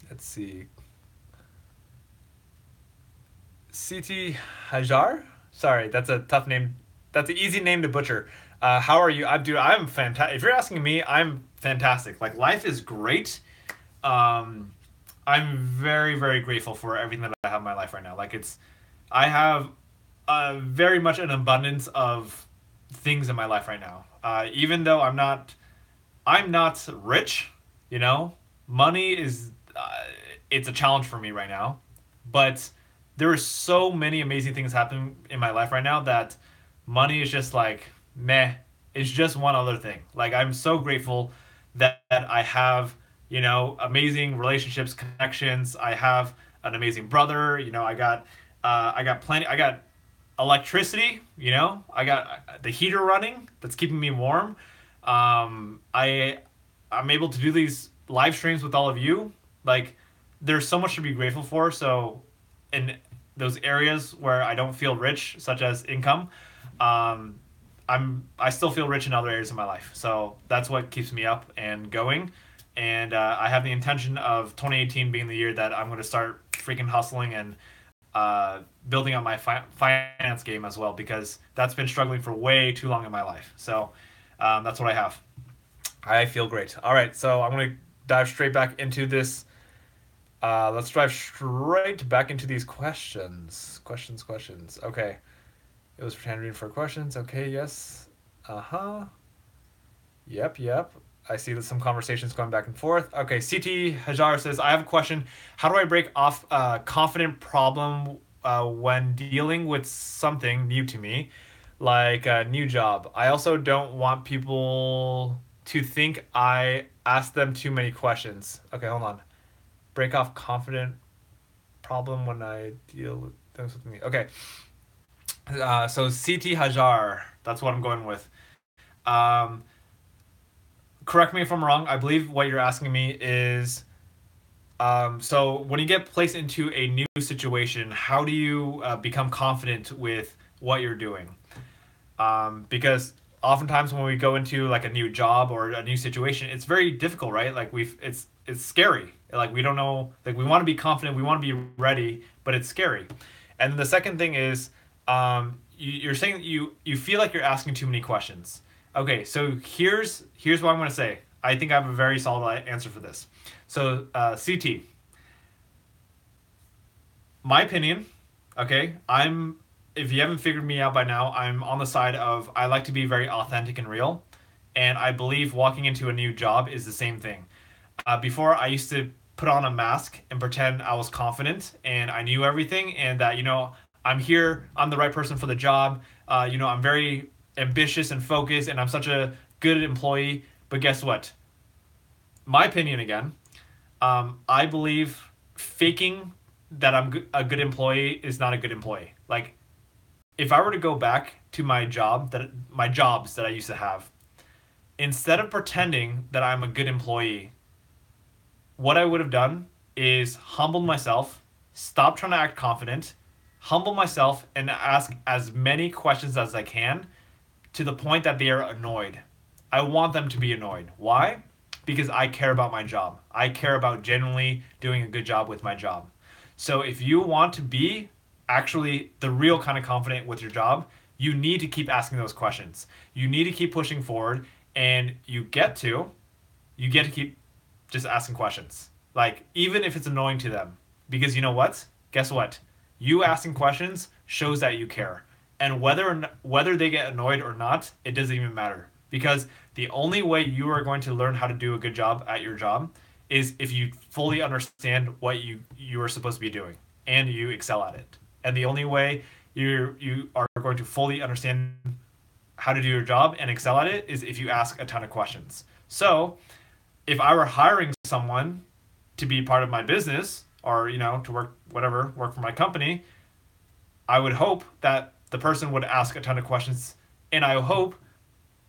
Let's see. Siti Hajar? Sorry, that's a tough name. That's an easy name to butcher. How are you? I'm fantastic. If you're asking me, I'm fantastic. Like, life is great. I'm very, very grateful for everything that I have in my life right now. Like, I have very much an abundance of things in my life right now. Even though I'm not rich, money is, it's a challenge for me right now. But there are so many amazing things happening in my life right now that money is just like, meh. It's just one other thing. Like, I'm so grateful that I have, amazing relationships, connections. I have an amazing brother. I got plenty. I got electricity. I got the heater running that's keeping me warm. I'm able to do these live streams with all of you. Like, there's so much to be grateful for. So, in those areas where I don't feel rich, such as income, I still feel rich in other areas of my life. So that's what keeps me up and going. And I have the intention of 2018 being the year that I'm going to start freaking hustling and building up my finance game as well, because that's been struggling for way too long in my life. So that's what I have. I feel great. All right, so I'm going to dive straight back into this. Let's dive straight back into these questions. Questions. Okay. It was pretending for questions. Okay, yes. Uh-huh. Yep. I see that some conversations going back and forth. Okay, CT Hajar says, I have a question. How do I break off a confident problem when dealing with something new to me, like a new job? I also don't want people to think I ask them too many questions. Okay, hold on. Break off confident problem when I deal with things with me. Okay, so CT Hajar, that's what I'm going with. Um, Correct me if I'm wrong. I believe what you're asking me is, so when you get placed into a new situation, how do you become confident with what you're doing? Because oftentimes when we go into like a new job or a new situation, it's very difficult, right? Like it's scary. Like we don't know. Like we want to be confident, we want to be ready, but it's scary. And then the second thing is, you're saying that you feel like you're asking too many questions. Okay, so here's what I'm going to say. I think I have a very solid answer for this. So CT, my opinion. Okay, I'm if you haven't figured me out by now, I'm on the side of I like to be very authentic and real, and I believe walking into a new job is the same thing. Before, I used to put on a mask and pretend I was confident and I knew everything, and that I'm here, I'm the right person for the job. I'm very ambitious and focused, and I'm such a good employee. But guess what? My opinion again. I believe faking that I'm a good employee is not a good employee. Like if I were to go back to my jobs that I used to have, instead of pretending that I'm a good employee, what I would have done is humbled myself, stop trying to act confident, humble myself, and ask as many questions as I can to the point that they are annoyed. I want them to be annoyed. Why? Because I care about my job. I care about genuinely doing a good job with my job. So if you want to be actually the real kind of confident with your job, you need to keep asking those questions. You need to keep pushing forward, and you get to keep just asking questions. Like even if it's annoying to them, because you know what? Guess what? You asking questions shows that you care. And whether they get annoyed or not, it doesn't even matter. Because the only way you are going to learn how to do a good job at your job is if you fully understand what you are supposed to be doing and you excel at it. And the only way you are going to fully understand how to do your job and excel at it is if you ask a ton of questions. So, if I were hiring someone to be part of my business or to work for my company, I would hope that the person would ask a ton of questions, and I hope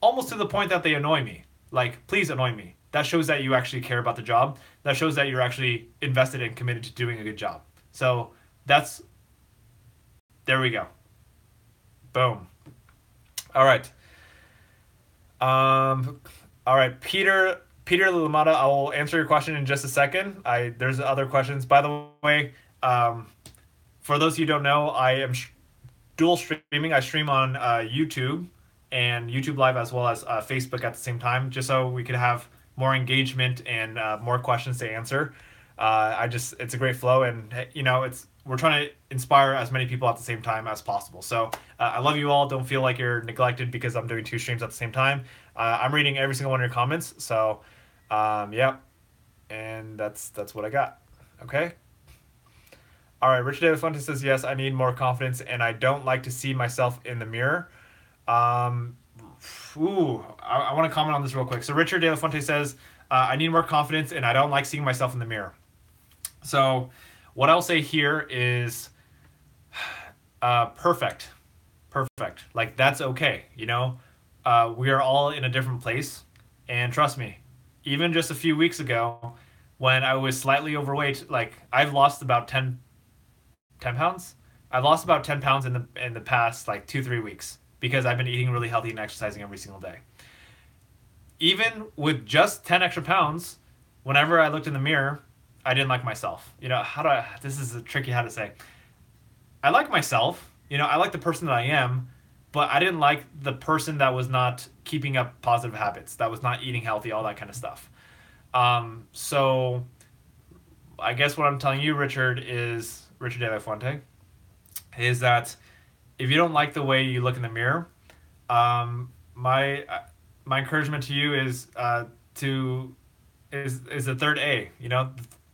almost to the point that they annoy me. Like, please annoy me. That shows that you actually care about the job. That shows that you're actually invested and committed to doing a good job. So that's there we go. Boom. All right. All right, Peter Lamada. I will answer your question in just a second. There's other questions, by the way. For those of you who don't know, I am dual streaming. I stream on YouTube and YouTube Live as well as Facebook at the same time, just so we could have more engagement and more questions to answer. It's a great flow, and we're trying to inspire as many people at the same time as possible. So I love you all. Don't feel like you're neglected because I'm doing two streams at the same time. I'm reading every single one of your comments. So yeah, and that's what I got. Okay. All right, Richard David Fuentes says, yes, I need more confidence, and I don't like to see myself in the mirror. I want to comment on this real quick. So Richard De La Fuente says, I need more confidence, and I don't like seeing myself in the mirror. So what I'll say here is perfect. Like, that's okay, we are all in a different place, and trust me, even just a few weeks ago, when I was slightly overweight, like, I've lost about 10 pounds. I've lost about 10 pounds in the past like 2-3 weeks. because I've been eating really healthy and exercising every single day. Even with just 10 extra pounds, whenever I looked in the mirror, I didn't like myself. This is a tricky how to say. I like myself, I like the person that I am, but I didn't like the person that was not keeping up positive habits, that was not eating healthy, all that kind of stuff. So I guess what I'm telling you, Richard De La Fuente, is that if you don't like the way you look in the mirror, my encouragement to you to is the third A.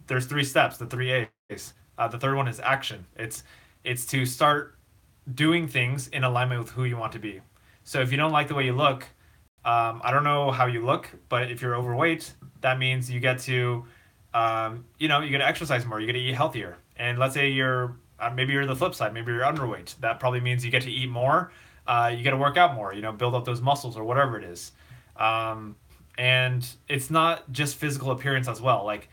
There's three steps, the three A's. The third one is action. It's to start doing things in alignment with who you want to be. So if you don't like the way you look, I don't know how you look, but if you're overweight, that means you get to, you get to exercise more, you get to eat healthier. And let's say maybe you're the flip side, maybe you're underweight. That probably means you get to eat more, you get to work out more, build up those muscles or whatever it is. And it's not just physical appearance as well. Like,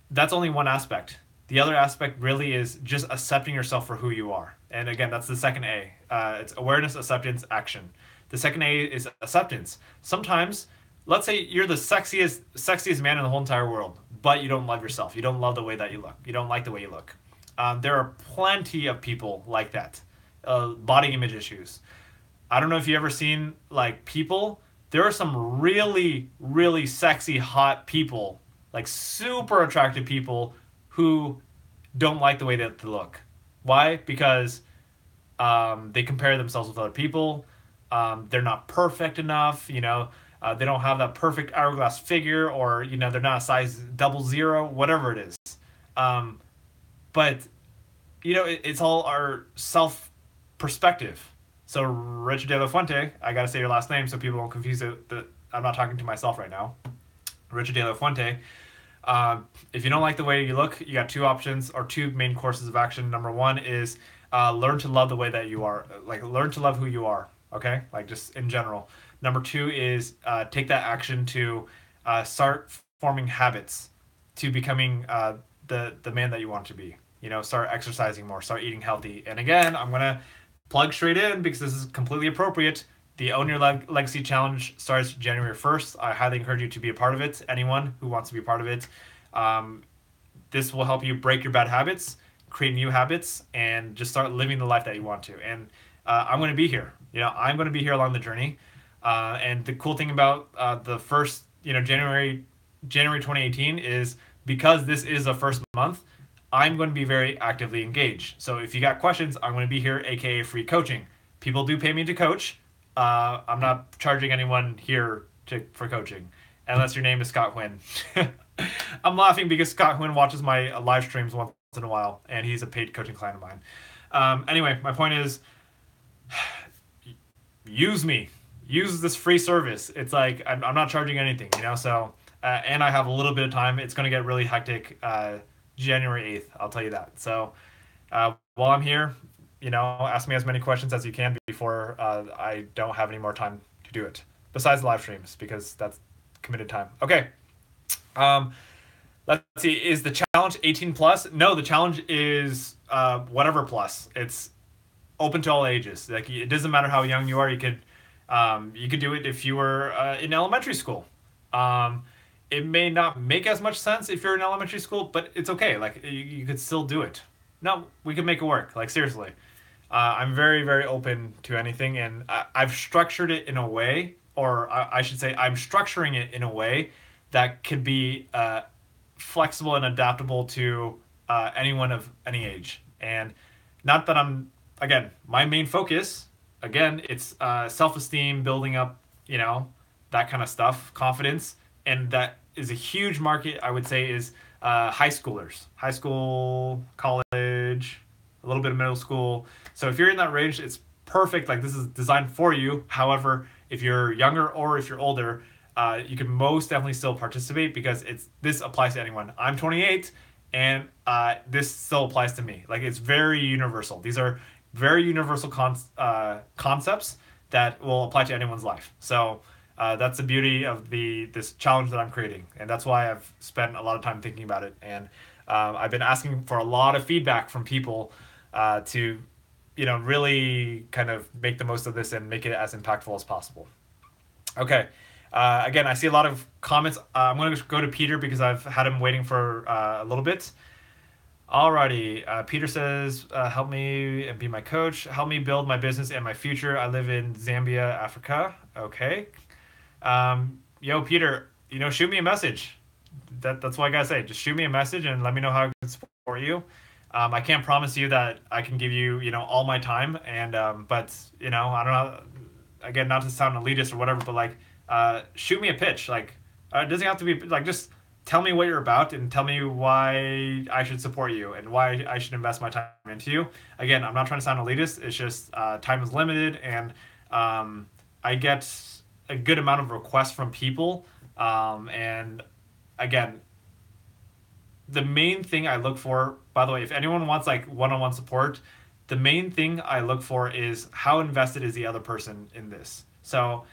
that's only one aspect. The other aspect really is just accepting yourself for who you are. And again, that's the second A. It's awareness, acceptance, action. The second A is acceptance. Sometimes, let's say you're the sexiest man in the whole entire world, but you don't love yourself. You don't love the way that you look. You don't like the way you look. There are plenty of people like that. Body image issues. I don't know if you've ever seen people. There are some really, really sexy, hot people, super attractive people who don't like the way that they look. Why? Because they compare themselves with other people. They're not perfect enough. They don't have that perfect hourglass figure, or they're not a size 00, whatever it is. But it's all our self perspective. So Richard De La Fuente, I gotta say your last name so people don't confuse it. That I'm not talking to myself right now. Richard De La Fuente. If you don't like the way you look, you got two options or two main courses of action. Number one is learn to love the way that you are. Learn to love who you are. Okay? Just in general. Number two is take that action to start forming habits to becoming the man that you want to be. Start exercising more, start eating healthy. And again, I'm going to plug straight in because this is completely appropriate. The Own Your Legacy Challenge starts January 1st. I highly encourage you to be a part of it. Anyone who wants to be a part of it. This will help you break your bad habits, create new habits, and just start living the life that you want to. And I'm going to be here. I'm going to be here along the journey. And the cool thing about the first, January 2018 is because this is the first month, I'm going to be very actively engaged. So if you got questions, I'm going to be here, aka free coaching. People do pay me to coach. I'm not charging anyone here for coaching, unless your name is Scott Huynh. I'm laughing because Scott Huynh watches my live streams once in a while, and he's a paid coaching client of mine. Anyway, my point is, use me. Use this free service. It's I'm not charging anything, so, and I have a little bit of time. It's going to get really hectic January 8th, I'll tell you that. So while I'm here, ask me as many questions as you can before I don't have any more time to do it. Besides live streams, because that's committed time. Okay. Let's see. Is the challenge 18 plus? No, the challenge is whatever plus. It's open to all ages. It doesn't matter how young you are. You could do it if you were in elementary school. It may not make as much sense if you're in elementary school, but it's okay. You could still do it. No, we could make it work. Seriously. I'm very, very open to anything, and I've structured it in a way, or I should say I'm structuring it in a way that could be flexible and adaptable to anyone of any age. And not that my main focus, it's self-esteem, building up, that kind of stuff, confidence. And that is a huge market, I would say, is high schoolers. High school, college, a little bit of middle school. So if you're in that range, it's perfect. This is designed for you. However, if you're younger or if you're older, you can most definitely still participate because this applies to anyone. I'm 28, and this still applies to me. It's very universal. These are very universal concepts that will apply to anyone's life. So that's the beauty of this challenge that I'm creating, and that's why I've spent a lot of time thinking about it. And I've been asking for a lot of feedback from people to really kind of make the most of this and make it as impactful as possible. Okay. Again, I see a lot of comments. I'm going to go to Peter because I've had him waiting for a little bit. Alrighty. Peter says, help me and be my coach. Help me build my business and my future. I live in Zambia, Africa. Okay. Yo, Peter, shoot me a message. That's what I gotta say. Just shoot me a message and let me know how I can support you. I can't promise you that I can give you, all my time, and but I don't know. Again, not to sound elitist or whatever, but like, shoot me a pitch. Like, it doesn't have to be like just tell me what you're about and tell me why I should support you and why I should invest my time into you. Again, I'm not trying to sound elitist. It's just time is limited, and I get a good amount of requests from people, and again, the main thing I look for, by the way, if anyone wants like one-on-one support, the main thing I look for is how invested is the other person in this. So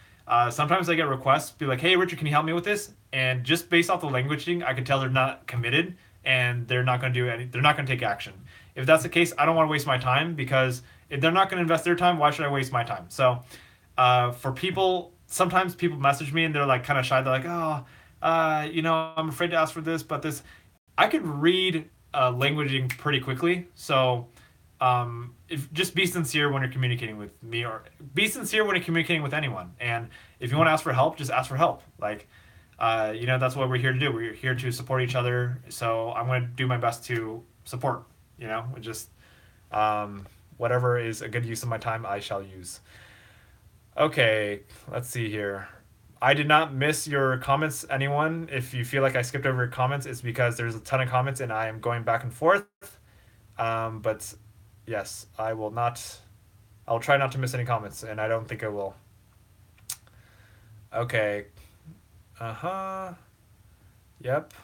sometimes I get requests, be like, "Hey, Richard, can you help me with this?" And just based off the languaging, I can tell they're not committed and they're not going to do any. They're not going to take action. If that's the case, I don't want to waste my time because if they're not going to invest their time, why should I waste my time? So for people, sometimes people message me and they're like kind of shy. They're like, "Oh, I'm afraid to ask for this, but this." I could read languaging pretty quickly, so if just be sincere when you're communicating with me, or be sincere when you're communicating with anyone. And if you want to ask for help, just ask for help. Like, that's what we're here to do. We're here to support each other. So I'm going to do my best to support. Just whatever is a good use of my time, I shall use. Okay, let's see here. I did not miss your comments, anyone. If you feel like I skipped over your comments, it's because there's a ton of comments and I am going back and forth. But yes, I will not. I'll try not to miss any comments, and I don't think I will. Okay. Uh huh. Yep.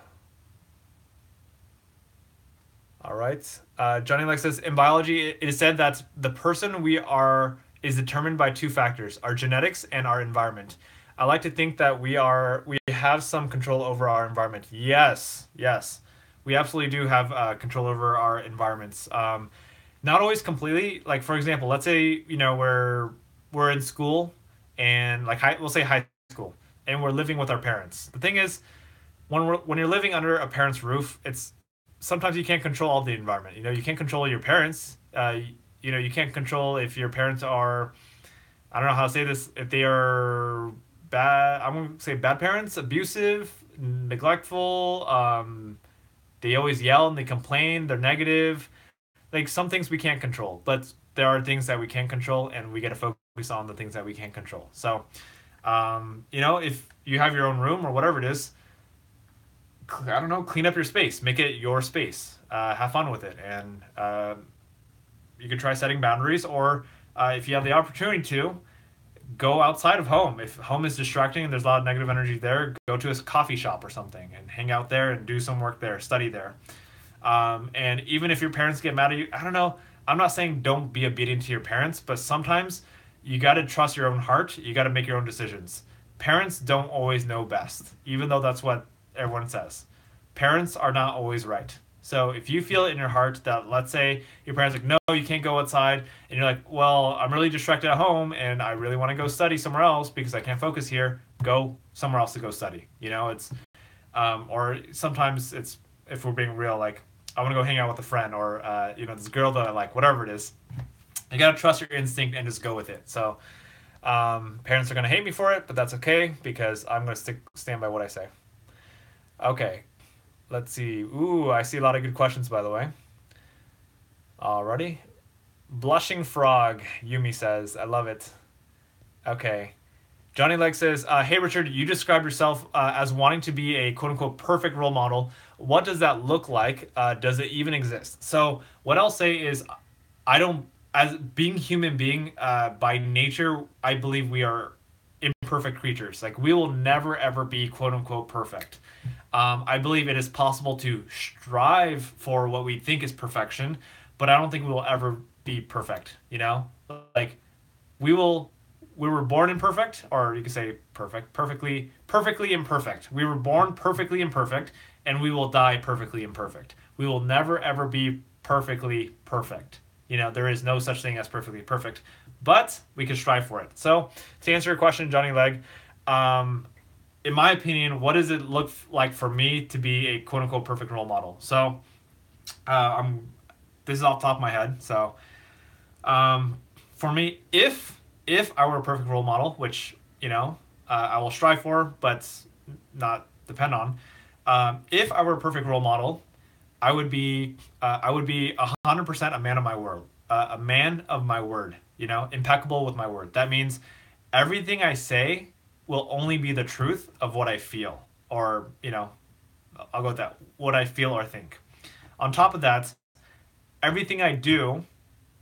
All right. Johnny Lex says in biology, it is said that the person we are is determined by two factors: our genetics and our environment. I like to think that we have some control over our environment. Yes, yes, we absolutely do have control over our environments. Not always completely. Like for example, let's say we're in school and like we'll say high school, and we're living with our parents. The thing is, when you're living under a parent's roof, it's sometimes you can't control all the environment. You can't control your parents. You can't control if your parents are, I don't know how to say this, if they are bad. I'm gonna say bad parents, abusive, neglectful. They always yell and they complain. They're negative. Like some things we can't control, but there are things that we can control, and we got to focus on the things that we can control. So, if you have your own room or whatever it is, I don't know, clean up your space, make it your space, have fun with it, and you could try setting boundaries, or if you have the opportunity to, go outside of home. If home is distracting and there's a lot of negative energy there, go to a coffee shop or something and hang out there and do some work there, study there. And even if your parents get mad at you, I don't know. I'm not saying don't be obedient to your parents, but sometimes you got to trust your own heart. You got to make your own decisions. Parents don't always know best, even though that's what everyone says. Parents are not always right. So if you feel it in your heart that, let's say your parents are like, no, you can't go outside, and you're like, well, I'm really distracted at home and I really want to go study somewhere else because I can't focus here, go somewhere else to go study. It's or sometimes it's, if we're being real, like I want to go hang out with a friend, or this girl that I like, whatever it is. You gotta trust your instinct and just go with it. So parents are gonna hate me for it, but that's okay because I'm gonna stand by what I say. Okay, let's see. Ooh, I see a lot of good questions, by the way. Alrighty. Blushing Frog, Yumi says, I love it. Okay. Johnny Leg says, hey, Richard, you described yourself as wanting to be a quote-unquote perfect role model. What does that look like? Does it even exist? So what I'll say is I don't, as being human being, by nature, I believe we are imperfect creatures. Like we will never, ever be quote-unquote perfect. I believe it is possible to strive for what we think is perfection, but I don't think we will ever be perfect, Like we were born imperfect, or you could say perfectly imperfect. We were born perfectly imperfect, and we will die perfectly imperfect. We will never ever be perfectly perfect. There is no such thing as perfectly perfect, but we can strive for it. So to answer your question, Johnny Leg, um, in my opinion, what does it look like for me to be a quote unquote perfect role model? So I'm this is off the top of my head. So um, for me, if I were a perfect role model, which I will strive for, but not depend on. If I were a perfect role model, I would be 100% a man of my word, a man of my word. Impeccable with my word. That means everything I say will only be the truth of what I feel, or I'll go with that. What I feel or think. On top of that, everything I do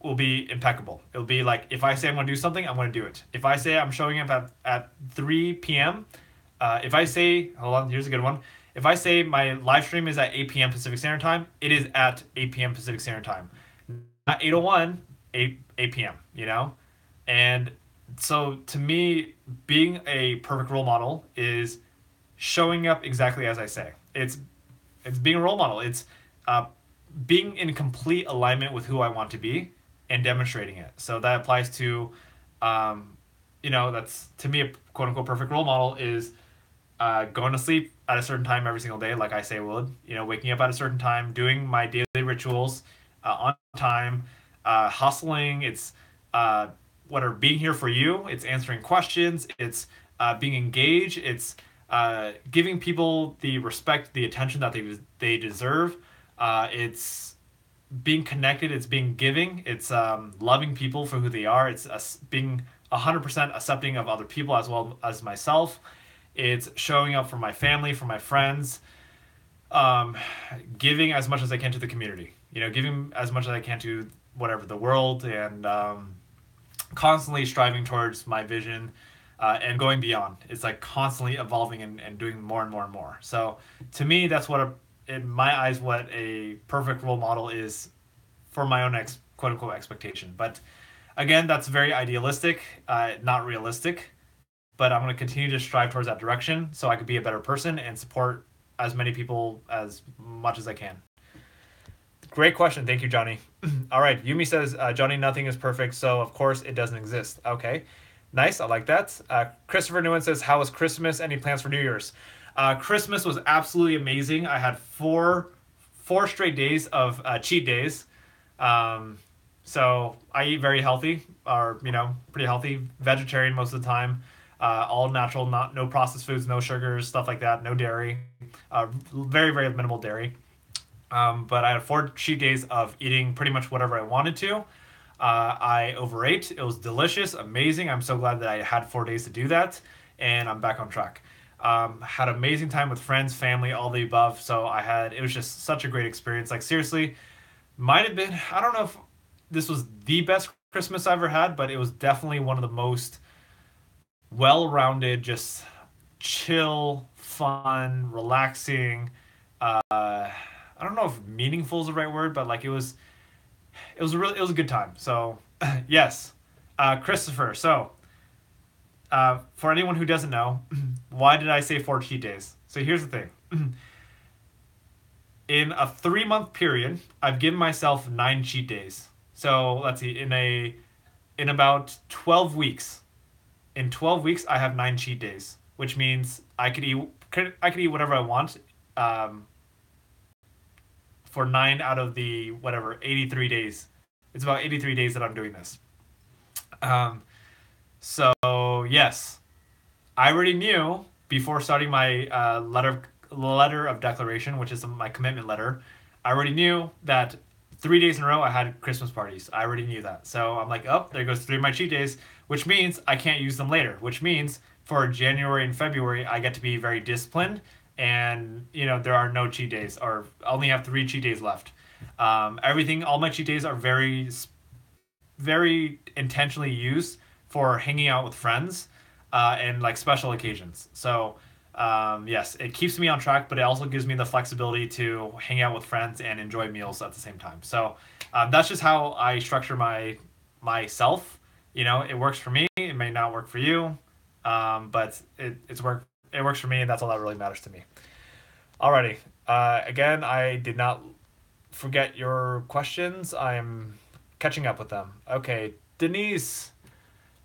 will be impeccable. It'll be like if I say I'm going to do something, I'm going to do it. If I say I'm showing up at 3 p.m., if I say, hold on, here's a good one. If I say my live stream is at 8 p.m. Pacific Standard Time, it is at 8 p.m. Pacific Standard Time. Not 8:01, 8 p.m., And so to me, being a perfect role model is showing up exactly as I say. It's being a role model. It's uh, being in complete alignment with who I want to be and demonstrating it. So that applies to, um, that's to me a quote unquote perfect role model is going to sleep at a certain time every single day, like I say I would. Waking up at a certain time, doing my daily rituals on time, hustling. It's what are being here for you. It's answering questions. It's being engaged. It's giving people the respect, the attention that they deserve. It's being connected. It's being giving. It's loving people for who they are. It's being 100% accepting of other people as well as myself. It's showing up for my family, for my friends, um, giving as much as I can to the community. Giving as much as I can to whatever the world, and constantly striving towards my vision and going beyond. It's like constantly evolving and doing more and more and more. So to me, that's in my eyes, what a perfect role model is for my own quote unquote expectation. But again, that's very idealistic, not realistic. But I'm going to continue to strive towards that direction so I could be a better person and support as many people as much as I can. Great question. Thank you, Johnny. All right. Yumi says, Johnny, nothing is perfect, so of course it doesn't exist. Okay. Nice. I like that. Christopher Newen says, how was Christmas? Any plans for New Year's? Christmas was absolutely amazing. I had four straight days of cheat days. So I eat very healthy, or pretty healthy, vegetarian most of the time. All natural, no processed foods, no sugars, stuff like that, no dairy, very very minimal dairy. But I had 4 cheat days of eating pretty much whatever I wanted to. I overate. It was delicious, amazing. I'm so glad that I had 4 days to do that, and I'm back on track. Had amazing time with friends, family, all the above. So it was just such a great experience. Like seriously, might have been. I don't know if this was the best Christmas I ever had, but it was definitely one of the most well-rounded, just chill, fun, relaxing. I don't know if meaningful is the right word, but like it was a good time. So yes, Christopher. So for anyone who doesn't know, why did I say 4 cheat days? So here's the thing. In a 3-month period, I've given myself 9 cheat days. So let's see, in about 12 weeks. In 12 weeks, I have 9 cheat days, which means I could eat whatever I want, for 9 out of the whatever 83 days. It's about 83 days that I'm doing this. Um, so yes, I already knew before starting my letter of declaration, which is my commitment letter. I already knew that 3 days in a row I had Christmas parties. I already knew that. So I'm like, oh, there goes 3 of my cheat days, which means I can't use them later, which means for January and February, I get to be very disciplined, and there are no cheat days, or I only have 3 cheat days left. All my cheat days are very, very intentionally used for hanging out with friends, and like special occasions. So yes, it keeps me on track, but it also gives me the flexibility to hang out with friends and enjoy meals at the same time. So that's just how I structure myself. It works for me. It may not work for you, but it works for me, and that's all that really matters to me. Alrighty. Again, I did not forget your questions. I'm catching up with them. Okay, Denise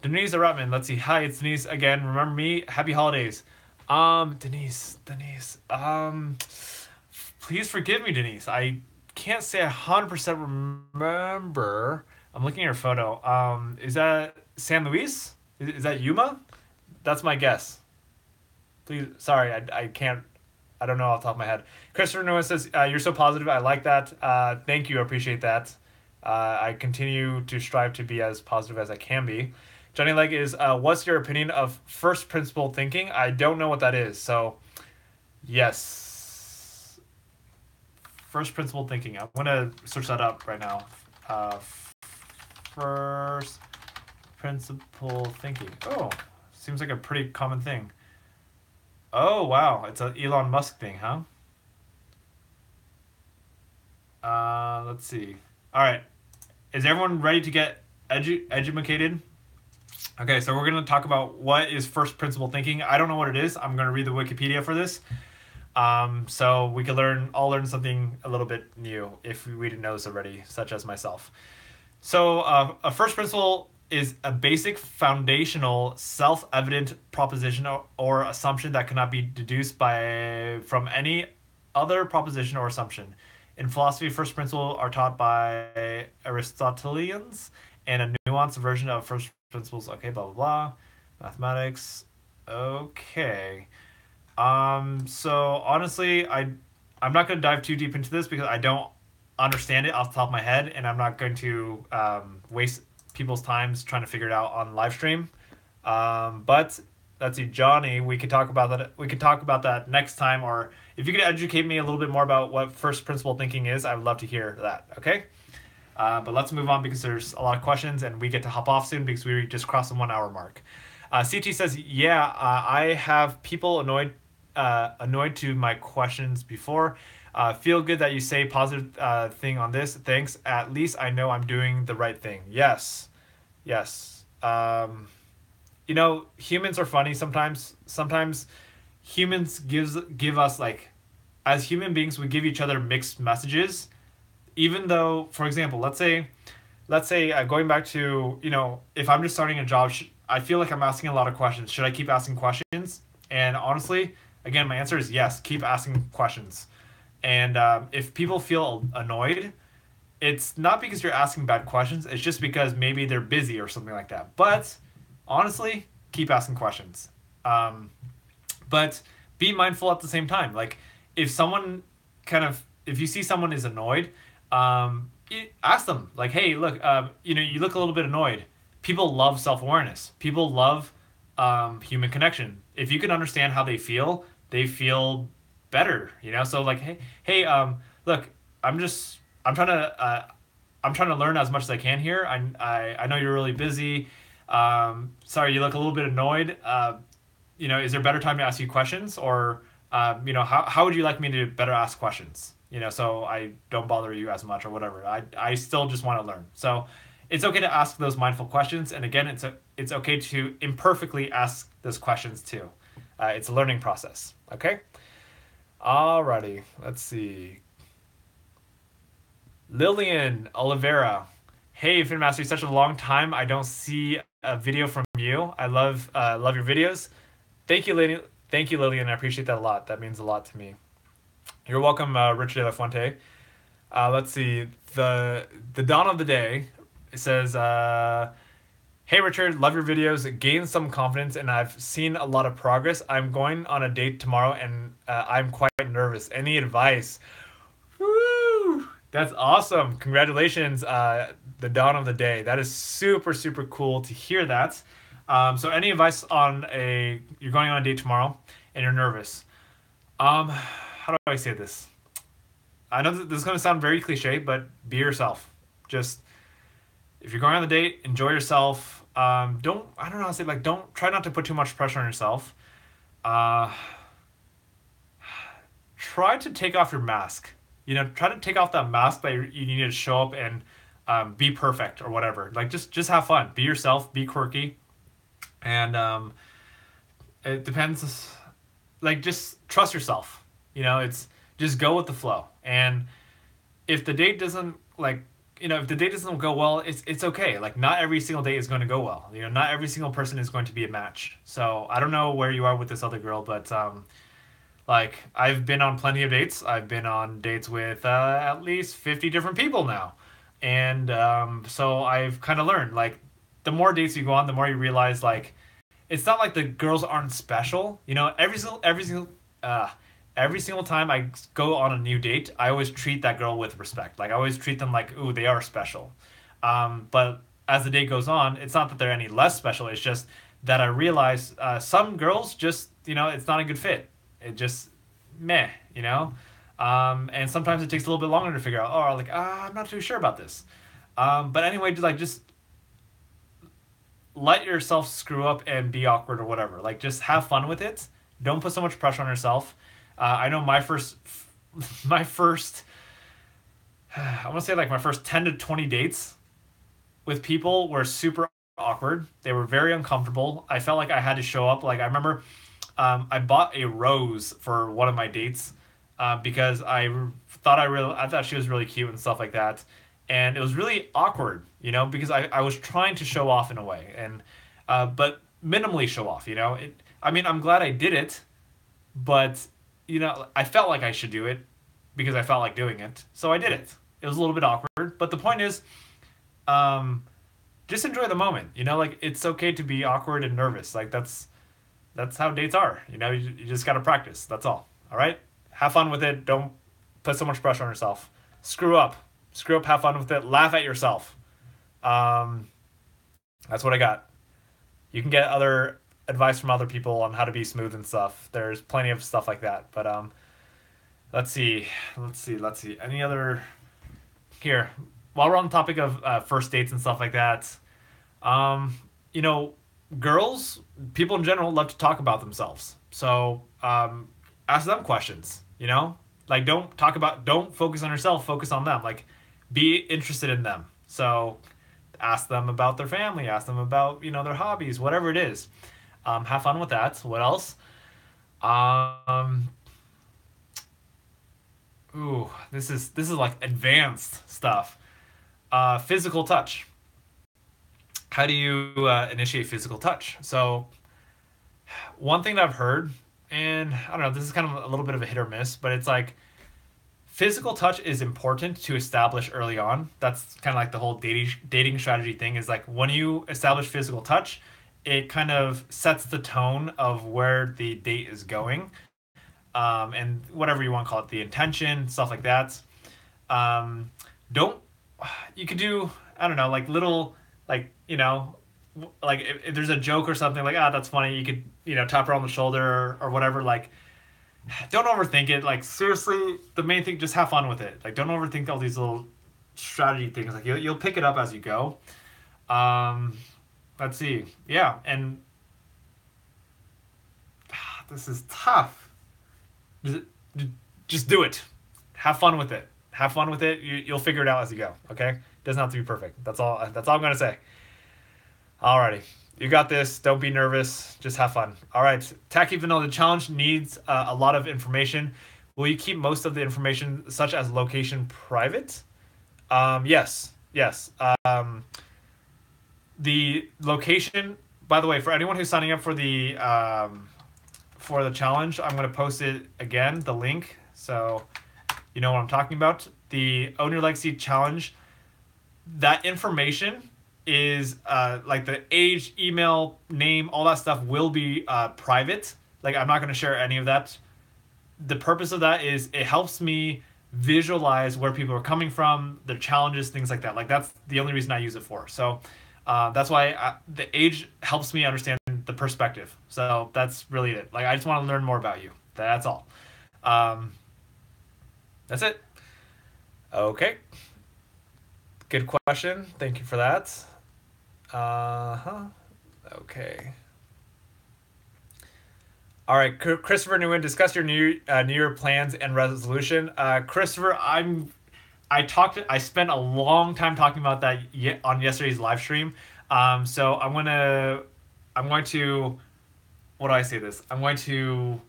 Rutman. Let's see. Hi, it's Denise again. Remember me? Happy holidays. Denise. Please forgive me, Denise. I can't say 100% remember. I'm looking at your photo. Is that San Luis? Is that Yuma? That's my guess. Please, sorry, I can't. I don't know off the top of my head. Christopher Noah says, "You're so positive. I like that. Thank you. I appreciate that. I continue to strive to be as positive as I can be." Johnny Leg is, "What's your opinion of first principle thinking?" I don't know what that is. So, yes, first principle thinking. I'm gonna search that up right now. First principle thinking. Oh, seems like a pretty common thing. Oh wow, it's an Elon Musk thing, huh? Let's see. All right, is everyone ready to get educated? Okay, so we're gonna talk about what is first principle thinking. I don't know what it is. I'm gonna read the Wikipedia for this. So we could all learn something a little bit new if we didn't know this already, such as myself. So a first principle is a basic foundational self-evident proposition or assumption that cannot be deduced from any other proposition or assumption. In philosophy, first principles are taught by Aristotelians and a nuanced version of first principles. Okay, blah blah blah. Mathematics. Okay. So honestly, I'm not going to dive too deep into this because I don't understand it off the top of my head, and I'm not going to waste people's times trying to figure it out on live stream. But let's see, Johnny, we could talk about that. We could talk about that next time, or if you could educate me a little bit more about what first principle thinking is, I would love to hear that. Okay. But let's move on because there's a lot of questions, and we get to hop off soon because we just crossed the 1 hour mark. CT says, "Yeah, I have people annoyed to my questions before. Feel good that you say positive thing on this. Thanks. At least I know I'm doing the right thing." Yes, yes. Humans are funny sometimes. Sometimes humans give us, like, as human beings, we give each other mixed messages. Even though, for example, let's say going back to, if I'm just starting a job, I feel like I'm asking a lot of questions. Should I keep asking questions? And honestly, again, my answer is yes. Keep asking questions. And if people feel annoyed, it's not because you're asking bad questions. It's just because maybe they're busy or something like that. But honestly, keep asking questions. But be mindful at the same time. Like, if you see someone is annoyed, ask them, like, "Hey, look, you look a little bit annoyed." People love self-awareness. People love human connection. If you can understand how they feel better. So, like, hey, look, I'm trying to learn as much as I can here. I know you're really busy. Sorry, you look a little bit annoyed. Is there a better time to ask you questions, or how would you like me to better ask questions? So I don't bother you as much or whatever. I still just want to learn. So it's okay to ask those mindful questions, and again, it's okay to imperfectly ask those questions too. It's a learning process. Okay. Alrighty. Let's see. Lillian Oliveira. "Hey, Finmaster, it's such a long time. I don't see a video from you. I love your videos." Thank you, Lillian. Thank you, Lillian. I appreciate that a lot. That means a lot to me. You're welcome, Richard De La Fuente. Let's see. The Dawn of the Day, it says, "Hey, Richard, love your videos. Gain some confidence, and I've seen a lot of progress. I'm going on a date tomorrow, and I'm quite nervous. Any advice?" Woo! That's awesome. Congratulations, the Dawn of the Day. That is super, super cool to hear that. So any advice on you're going on a date tomorrow and you're nervous. How do I say this? I know this is going to sound very cliche, but be yourself. Just, if you're going on the date, enjoy yourself. I don't know how to say, like, don't try not to put too much pressure on yourself. Try to take off your mask. Try to take off that mask that you need to show up and be perfect or whatever. Like, just have fun. Be yourself. Be quirky. And it depends. Like, just trust yourself. It's just go with the flow. And if the date doesn't, like, if the date doesn't go well, it's okay. Like not every single date is going to go well. Not every single person is going to be a match. So I don't know where you are with this other girl, but like I've been on plenty of dates. I've been on dates with at least 50 different people now, and so I've kind of learned like the more dates you go on, the more you realize like it's not like the girls aren't special. Uh, every single time I go on a new date, I always treat that girl with respect. Like I always treat them like, ooh, they are special. But as the date goes on, it's not that they're any less special. It's just that I realize some girls just, it's not a good fit. It just meh, and sometimes it takes a little bit longer to figure out. Oh, like I'm not too sure about this. But anyway, like just let yourself screw up and be awkward or whatever. Like just have fun with it. Don't put so much pressure on yourself. I know my first, I want to say like my first 10 to 20 dates with people were super awkward. They were very uncomfortable. I felt like I had to show up. Like I remember I bought a rose for one of my dates because I thought she was really cute and stuff like that, and it was really awkward, because I was trying to show off in a way, and but minimally show off, I mean, I'm glad I did it, but I felt like I should do it because I felt like doing it, so I did it. It was a little bit awkward, but the point is, um, just enjoy the moment. Like it's okay to be awkward and nervous. Like that's how dates are. You just gotta practice. That's all. All right. Have fun with it. Don't put so much pressure on yourself. Screw up. Screw up. Have fun with it. Laugh at yourself. Um, that's what I got. You can get other advice from other people on how to be smooth and stuff. There's plenty of stuff like that. But let's see. Let's see. Any other here? While we're on the topic of first dates and stuff like that, um, you know, girls, people in general, love to talk about themselves. So ask them questions. Like don't focus on yourself. Focus on them. Like be interested in them. So ask them about their family. Ask them about their hobbies, whatever it is. Have fun with that. What else? Um, ooh, this is like advanced stuff. Physical touch. How do you initiate physical touch? So one thing that I've heard, and I don't know, this is kind of a little bit of a hit or miss, but it's like physical touch is important to establish early on. That's kind of like the whole dating strategy thing. Is like when you establish physical touch, it kind of sets the tone of where the date is going, and whatever you want to call it, the intention, stuff like that. Um, don't You could do, I don't know, like little, like like if there's a joke or something, like that's funny, you could tap her on the shoulder, or whatever. Like don't overthink it. Like seriously, the main thing, just have fun with it. Like don't overthink all these little strategy things. Like you'll pick it up as you go. um let's see. Yeah, and this is tough. just, just do it. Have fun with it. Have fun with it. You'll figure it out as you go. Okay, doesn't have to be perfect. That's all I'm gonna say. Alrighty. You got this. Don't be nervous. Just have fun. All right. Tacky Vanilla, the challenge needs a lot of information. Will you keep most of the information, such as location, private? Yes. Yes. The location, by the way, for anyone who's signing up for the challenge, I'm going to post it again, the link. So you know what I'm talking about. The Own Your Legacy challenge, that information is like the age, email, name, all that stuff will be private. Like I'm not going to share any of that. The purpose of that is it helps me visualize where people are coming from, their challenges, things like that. Like that's the only reason I use it for. So that's why the age helps me understand the perspective. So that's really it. Like I just want to learn more about you. That's all. Um, that's it. Okay. Good question. Thank you for that. Uh-huh. Okay. All right, Christopher Nguyen, discuss your New Year plans and resolution. Christopher, I spent a long time talking about that on yesterday's live stream. So I'm going to, what do I say this? I'm going to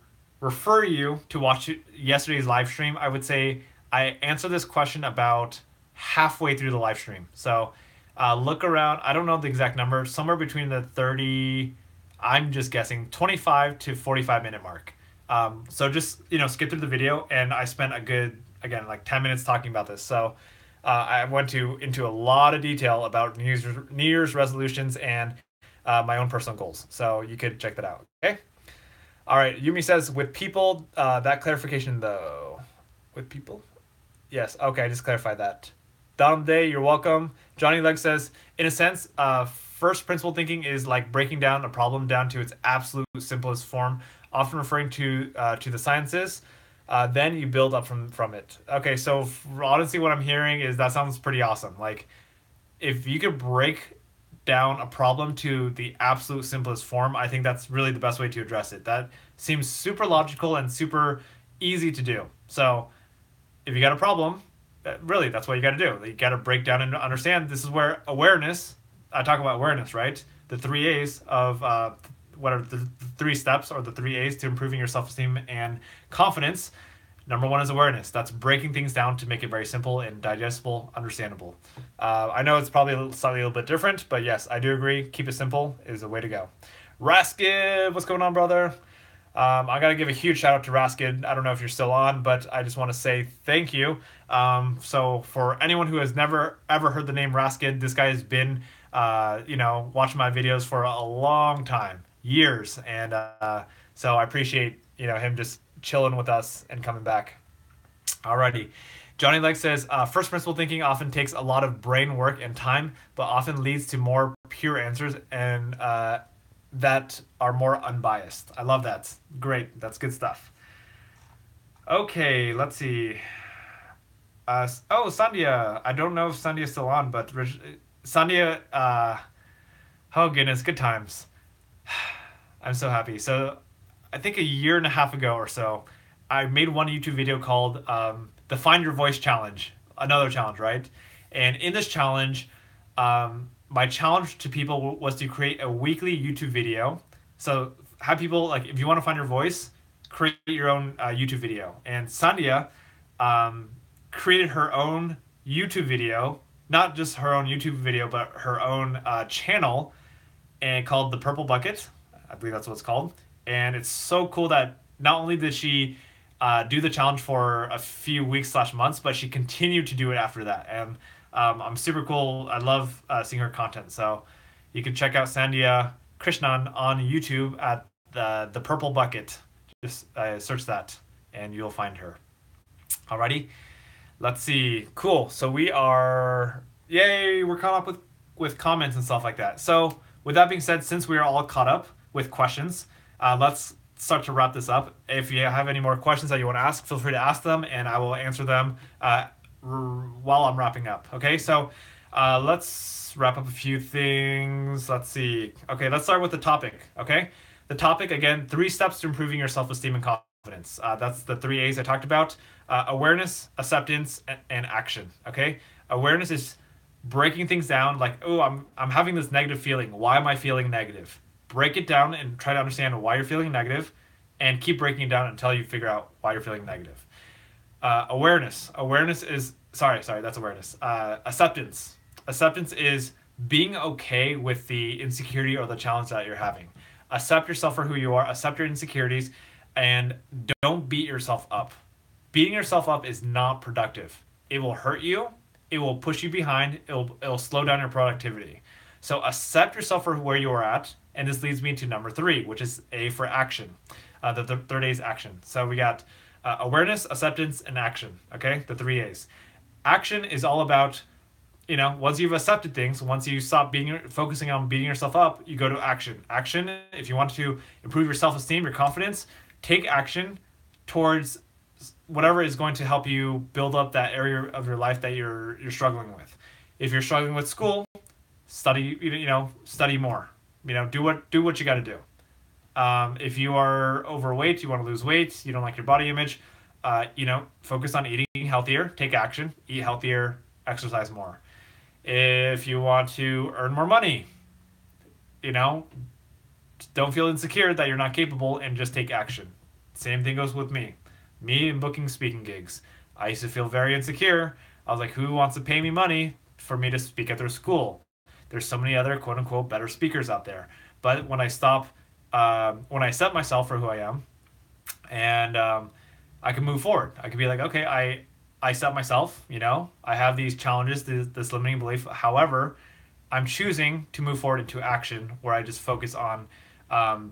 refer you to watch yesterday's live stream. I would say I answered this question about halfway through the live stream. So look around. I don't know the exact number. Somewhere between the 30, I'm just guessing 25 to 45 minute mark. So just skip through the video, and I spent a good, again, like 10 minutes talking about this. So I went into a lot of detail about New Year's resolutions and my own personal goals. So you could check that out. Okay. All right. Yumi says, with people, that clarification though. With people? Yes. Okay. I just clarified that. Donald Day, you're welcome. Johnny Leg says, in a sense, first principle thinking is like breaking down a problem down to its absolute simplest form, often referring to the sciences. Then you build up from it. Okay, so honestly, what I'm hearing is that sounds pretty awesome. Like, if you could break down a problem to the absolute simplest form, I think that's really the best way to address it. That seems super logical and super easy to do. So, if you got a problem, really, that's what you got to do. You got to break down and understand. This is where awareness. I talk about awareness, right? The three A's of what are the three steps or the three A's to improving your self-esteem and confidence. Number one is awareness. That's breaking things down to make it very simple and digestible, understandable. I know it's probably slightly a little bit different, but yes, I do agree. Keep it simple is the way to go. Raskid, what's going on, brother? I got to give a huge shout out to Raskid. I don't know if you're still on, but I just want to say thank you. So for anyone who has never ever heard the name Raskid, this guy has been, watching my videos for a long time, years, and so I appreciate him just chilling with us and coming back. Alrighty. Johnny Leg says, first principle thinking often takes a lot of brain work and time, but often leads to more pure answers and that are more unbiased. I love that. Great. That's good stuff. Okay, let's see. Sandhya. I don't know if Sandhya's still on, but Sandhya, oh goodness, good times. I'm so happy. So I think a year and a half ago or so, I made one YouTube video called the Find Your Voice Challenge. Another challenge, right? And in this challenge, my challenge to people was to create a weekly YouTube video. So have people, like, if you want to find your voice, create your own YouTube video. And Sandhya created her own YouTube video, not just her own YouTube video, but her own channel, and called The Purple Bucket. I believe that's what it's called. And it's so cool that not only did she do the challenge for a few weeks/months, but she continued to do it after that. And I'm super cool. I love seeing her content. So you can check out Sandhya Krishnan on YouTube at the Purple Bucket. Just search that and you'll find her. Alrighty. Let's see. Cool. So we are, yay, we're caught up with comments and stuff like that. So with that being said, since we are all caught up with questions, let's start to wrap this up. If you have any more questions that you want to ask, feel free to ask them and I will answer them while I'm wrapping up. Okay, so let's wrap up a few things. Let's see. Okay, let's start with the topic. Okay, the topic, again, 3 steps to improving your self-esteem and confidence. That's the 3 A's I talked about. Awareness, acceptance, and action. Okay, awareness is breaking things down, like, oh, I'm having this negative feeling. Why am I feeling negative? Break it down and try to understand why you're feeling negative, and keep breaking it down until you figure out why you're feeling negative. Awareness is that's awareness. Acceptance is being okay with the insecurity or the challenge that you're having. Accept yourself for who you are, accept your insecurities, and don't beat yourself up. Beating yourself up is not productive. It will hurt you, it will push you behind, it'll slow down your productivity. So accept yourself for where you are at, and this leads me to number 3, which is A for action. The third A is action. So we got awareness, acceptance, and action. Okay, the 3 A's. Action is all about, once you've accepted things, once you stop focusing on beating yourself up, you go to action. Action, if you want to improve your self-esteem, your confidence, take action towards whatever is going to help you build up that area of your life that you're struggling with. If you're struggling with school, study more. Do what you got to do. If you are overweight, you want to lose weight, you don't like your body image, focus on eating healthier, take action, eat healthier, exercise more. If you want to earn more money, don't feel insecure that you're not capable and just take action. Same thing goes with me. Me in booking speaking gigs. I used to feel very insecure I was like, who wants to pay me money for me to speak at their school? There's so many other quote unquote better speakers out there. But when I accept myself for who I am, and I can move forward. I can be like, okay, I accept myself. I have these challenges, this limiting belief. However, I'm choosing to move forward into action where I just focus on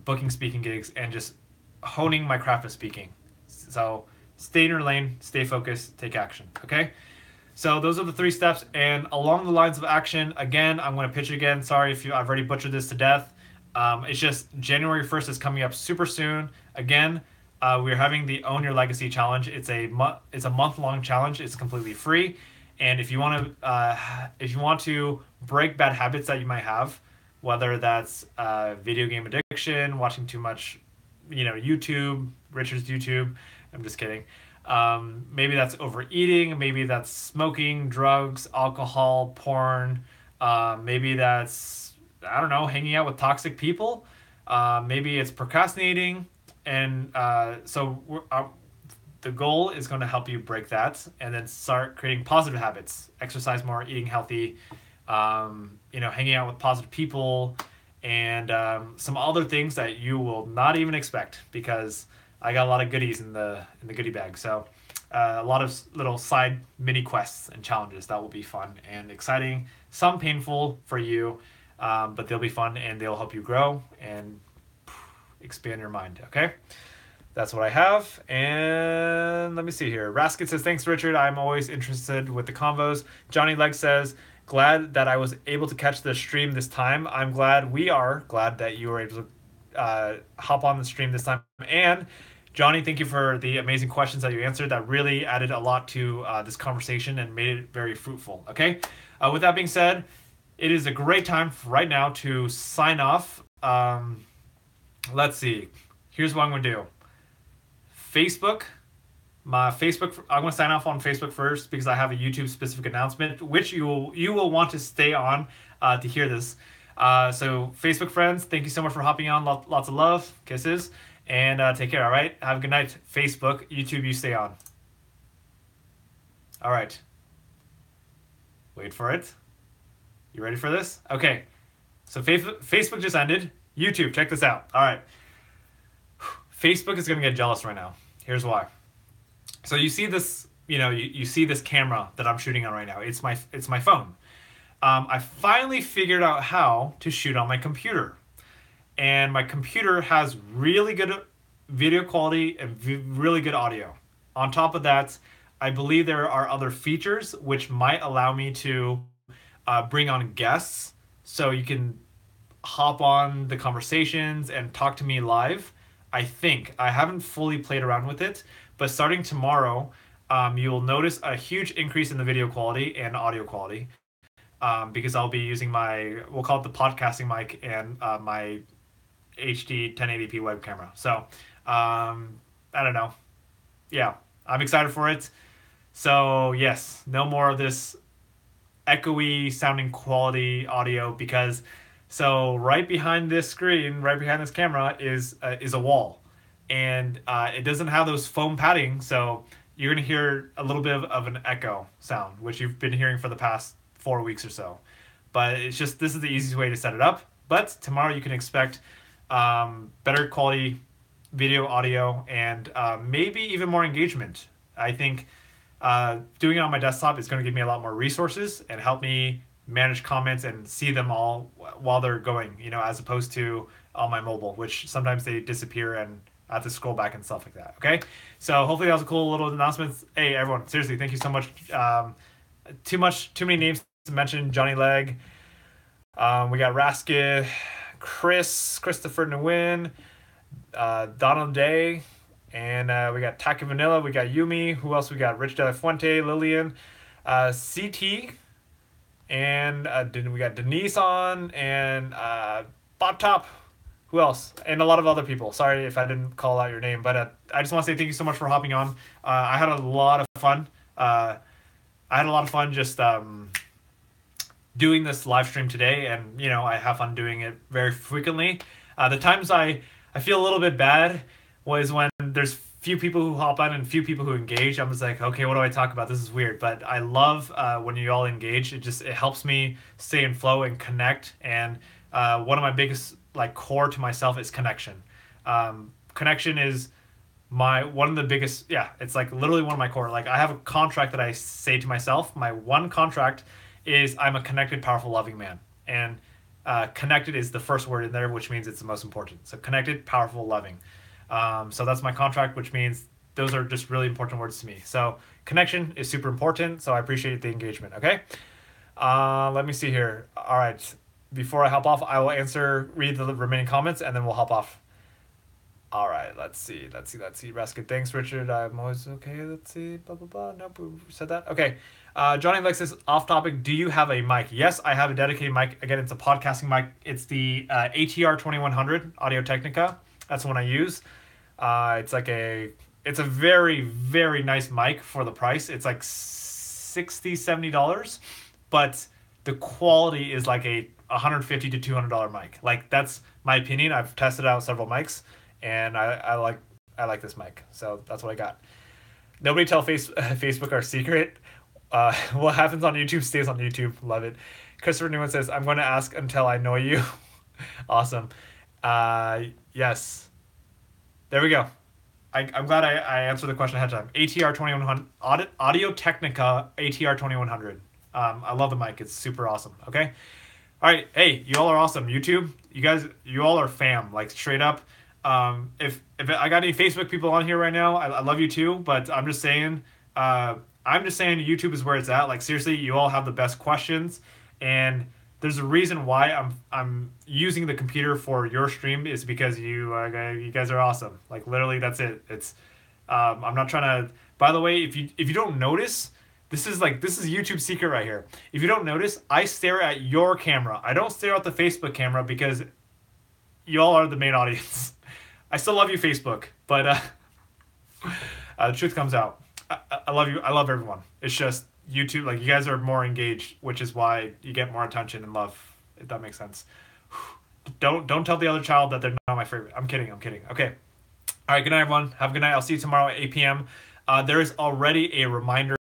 booking speaking gigs and just honing my craft of speaking. So stay in your lane, stay focused, take action. Okay. So those are the 3 steps, and along the lines of action, again, I'm going to pitch it again. Sorry if I've already butchered this to death. It's just January 1st is coming up super soon. Again, we're having the Own Your Legacy Challenge. It's a month-long challenge. It's completely free, and if you want to break bad habits that you might have, whether that's video game addiction, watching too much, YouTube, Richard's YouTube. I'm just kidding. Maybe that's overeating. Maybe that's smoking, drugs, alcohol, porn. Maybe that's, I don't know, hanging out with toxic people. Maybe it's procrastinating. And the goal is going to help you break that and then start creating positive habits. Exercise more, eating healthy, hanging out with positive people, and some other things that you will not even expect, because I got a lot of goodies in the goodie bag. So a lot of little side mini quests and challenges that will be fun and exciting. Some painful for you, but they'll be fun and they'll help you grow and expand your mind. Okay, that's what I have. And let me see here. Raskin says, thanks, Richard. I'm always interested with the convos. Johnny Leg says, glad that I was able to catch the stream this time. We are glad that you were able to hop on the stream this time. And Johnny, thank you for the amazing questions that you answered. That really added a lot to this conversation and made it very fruitful. Okay, with that being said, it is a great time right now to sign off. Let's see. Here's what I'm going to do. I'm going to sign off on Facebook first because I have a YouTube specific announcement, which you will want to stay on to hear this. So Facebook friends, thank you so much for hopping on. Lots of love, kisses, and take care. All right. Have a good night. Facebook, YouTube, you stay on. All right. Wait for it. You ready for this? Okay. So Facebook just ended. YouTube, check this out. All right. Facebook is going to get jealous right now. Here's why. So you see this, you see this camera that I'm shooting on right now. It's my phone. I finally figured out how to shoot on my computer. And my computer has really good video quality and really good audio. On top of that, I believe there are other features which might allow me to bring on guests, so you can hop on the conversations and talk to me live. I think I haven't fully played around with it, but starting tomorrow, you'll notice a huge increase in the video quality and audio quality, because I'll be using we'll call it the podcasting mic and my HD 1080p web camera. So I don't know. Yeah, I'm excited for it. So yes, no more of this echoey sounding quality audio, because right behind this screen, right behind this camera is a wall, and it doesn't have those foam padding, so you're gonna hear a little bit of an echo sound, which you've been hearing for the past 4 weeks or so. But it's just, this is the easiest way to set it up. But tomorrow you can expect better quality video, audio, and maybe even more engagement. I think doing it on my desktop is going to give me a lot more resources and help me manage comments and see them all while they're going, as opposed to on my mobile, which sometimes they disappear and I have to scroll back and stuff like that. Okay, so hopefully that was a cool little announcement. Hey everyone, seriously, thank you so much. Too many names to mention. Johnny Leg, we got Raskin, Christopher Nguyen, Donald Day, and we got Taki Vanilla, we got Yumi, who else we got? Rich De La Fuente, Lillian, CT, and we got Denise on, and Bob Top, who else? And a lot of other people. Sorry if I didn't call out your name, but I just want to say thank you so much for hopping on. I had a lot of fun. Just doing this live stream today, and I have fun doing it very frequently. The times I feel a little bit bad was when there's few people who hop on and few people who engage. I'm just like, okay, what do I talk about? This is weird, but I love when you all engage. It helps me stay in flow and connect. And one of my biggest like core to myself is connection. Connection is my one of the biggest. Yeah, it's like literally one of my core. Like I have a contract that I say to myself. My one contract is I'm a connected, powerful, loving man. And connected is the first word in there, which means it's the most important. So connected, powerful, loving. So that's my contract, which means those are just really important words to me. So connection is super important. So I appreciate the engagement. Okay. Let me see here. All right. Before I hop off, I will read the remaining comments, and then we'll hop off. All right. Let's see. Raskin, thanks, Richard. I'm always okay. Let's see. Blah, blah, blah. Nope. We said that. Okay. Johnny Alexis, off topic. Do you have a mic? Yes, I have a dedicated mic. Again, it's a podcasting mic. It's the ATR 2100 Audio Technica. That's the one I use. It's a very, very nice mic for the price. It's like $60-$70, but the quality is like a $150 to $200 mic. Like that's my opinion. I've tested out several mics, and I like this mic. So that's what I got. Nobody tell Facebook our secret. What happens on YouTube stays on YouTube. Love it. Christopher Newman says, I'm going to ask until I know you. Awesome. Yes. There we go. I'm glad I answered the question ahead of time. ATR 2100, Audio Technica ATR 2100. I love the mic. It's super awesome. Okay. All right. Hey, you all are awesome. YouTube, you all are fam. Like straight up. If I got any Facebook people on here right now, I love you too. But I'm just saying, YouTube is where it's at. Like seriously, you all have the best questions, and there's a reason why I'm using the computer for your stream is because you guys are awesome. Like literally, that's it. It's I'm not trying to. By the way, if you don't notice, this is YouTube secret right here. If you don't notice, I stare at your camera. I don't stare at the Facebook camera because you all are the main audience. I still love you, Facebook, but the truth comes out. I love you. I love everyone. It's just YouTube, like you guys are more engaged, which is why you get more attention and love, if that makes sense. Don't tell the other child that they're not my favorite. I'm kidding. Okay. All right, good night, everyone. Have a good night. I'll see you tomorrow at 8 p.m. There is already a reminder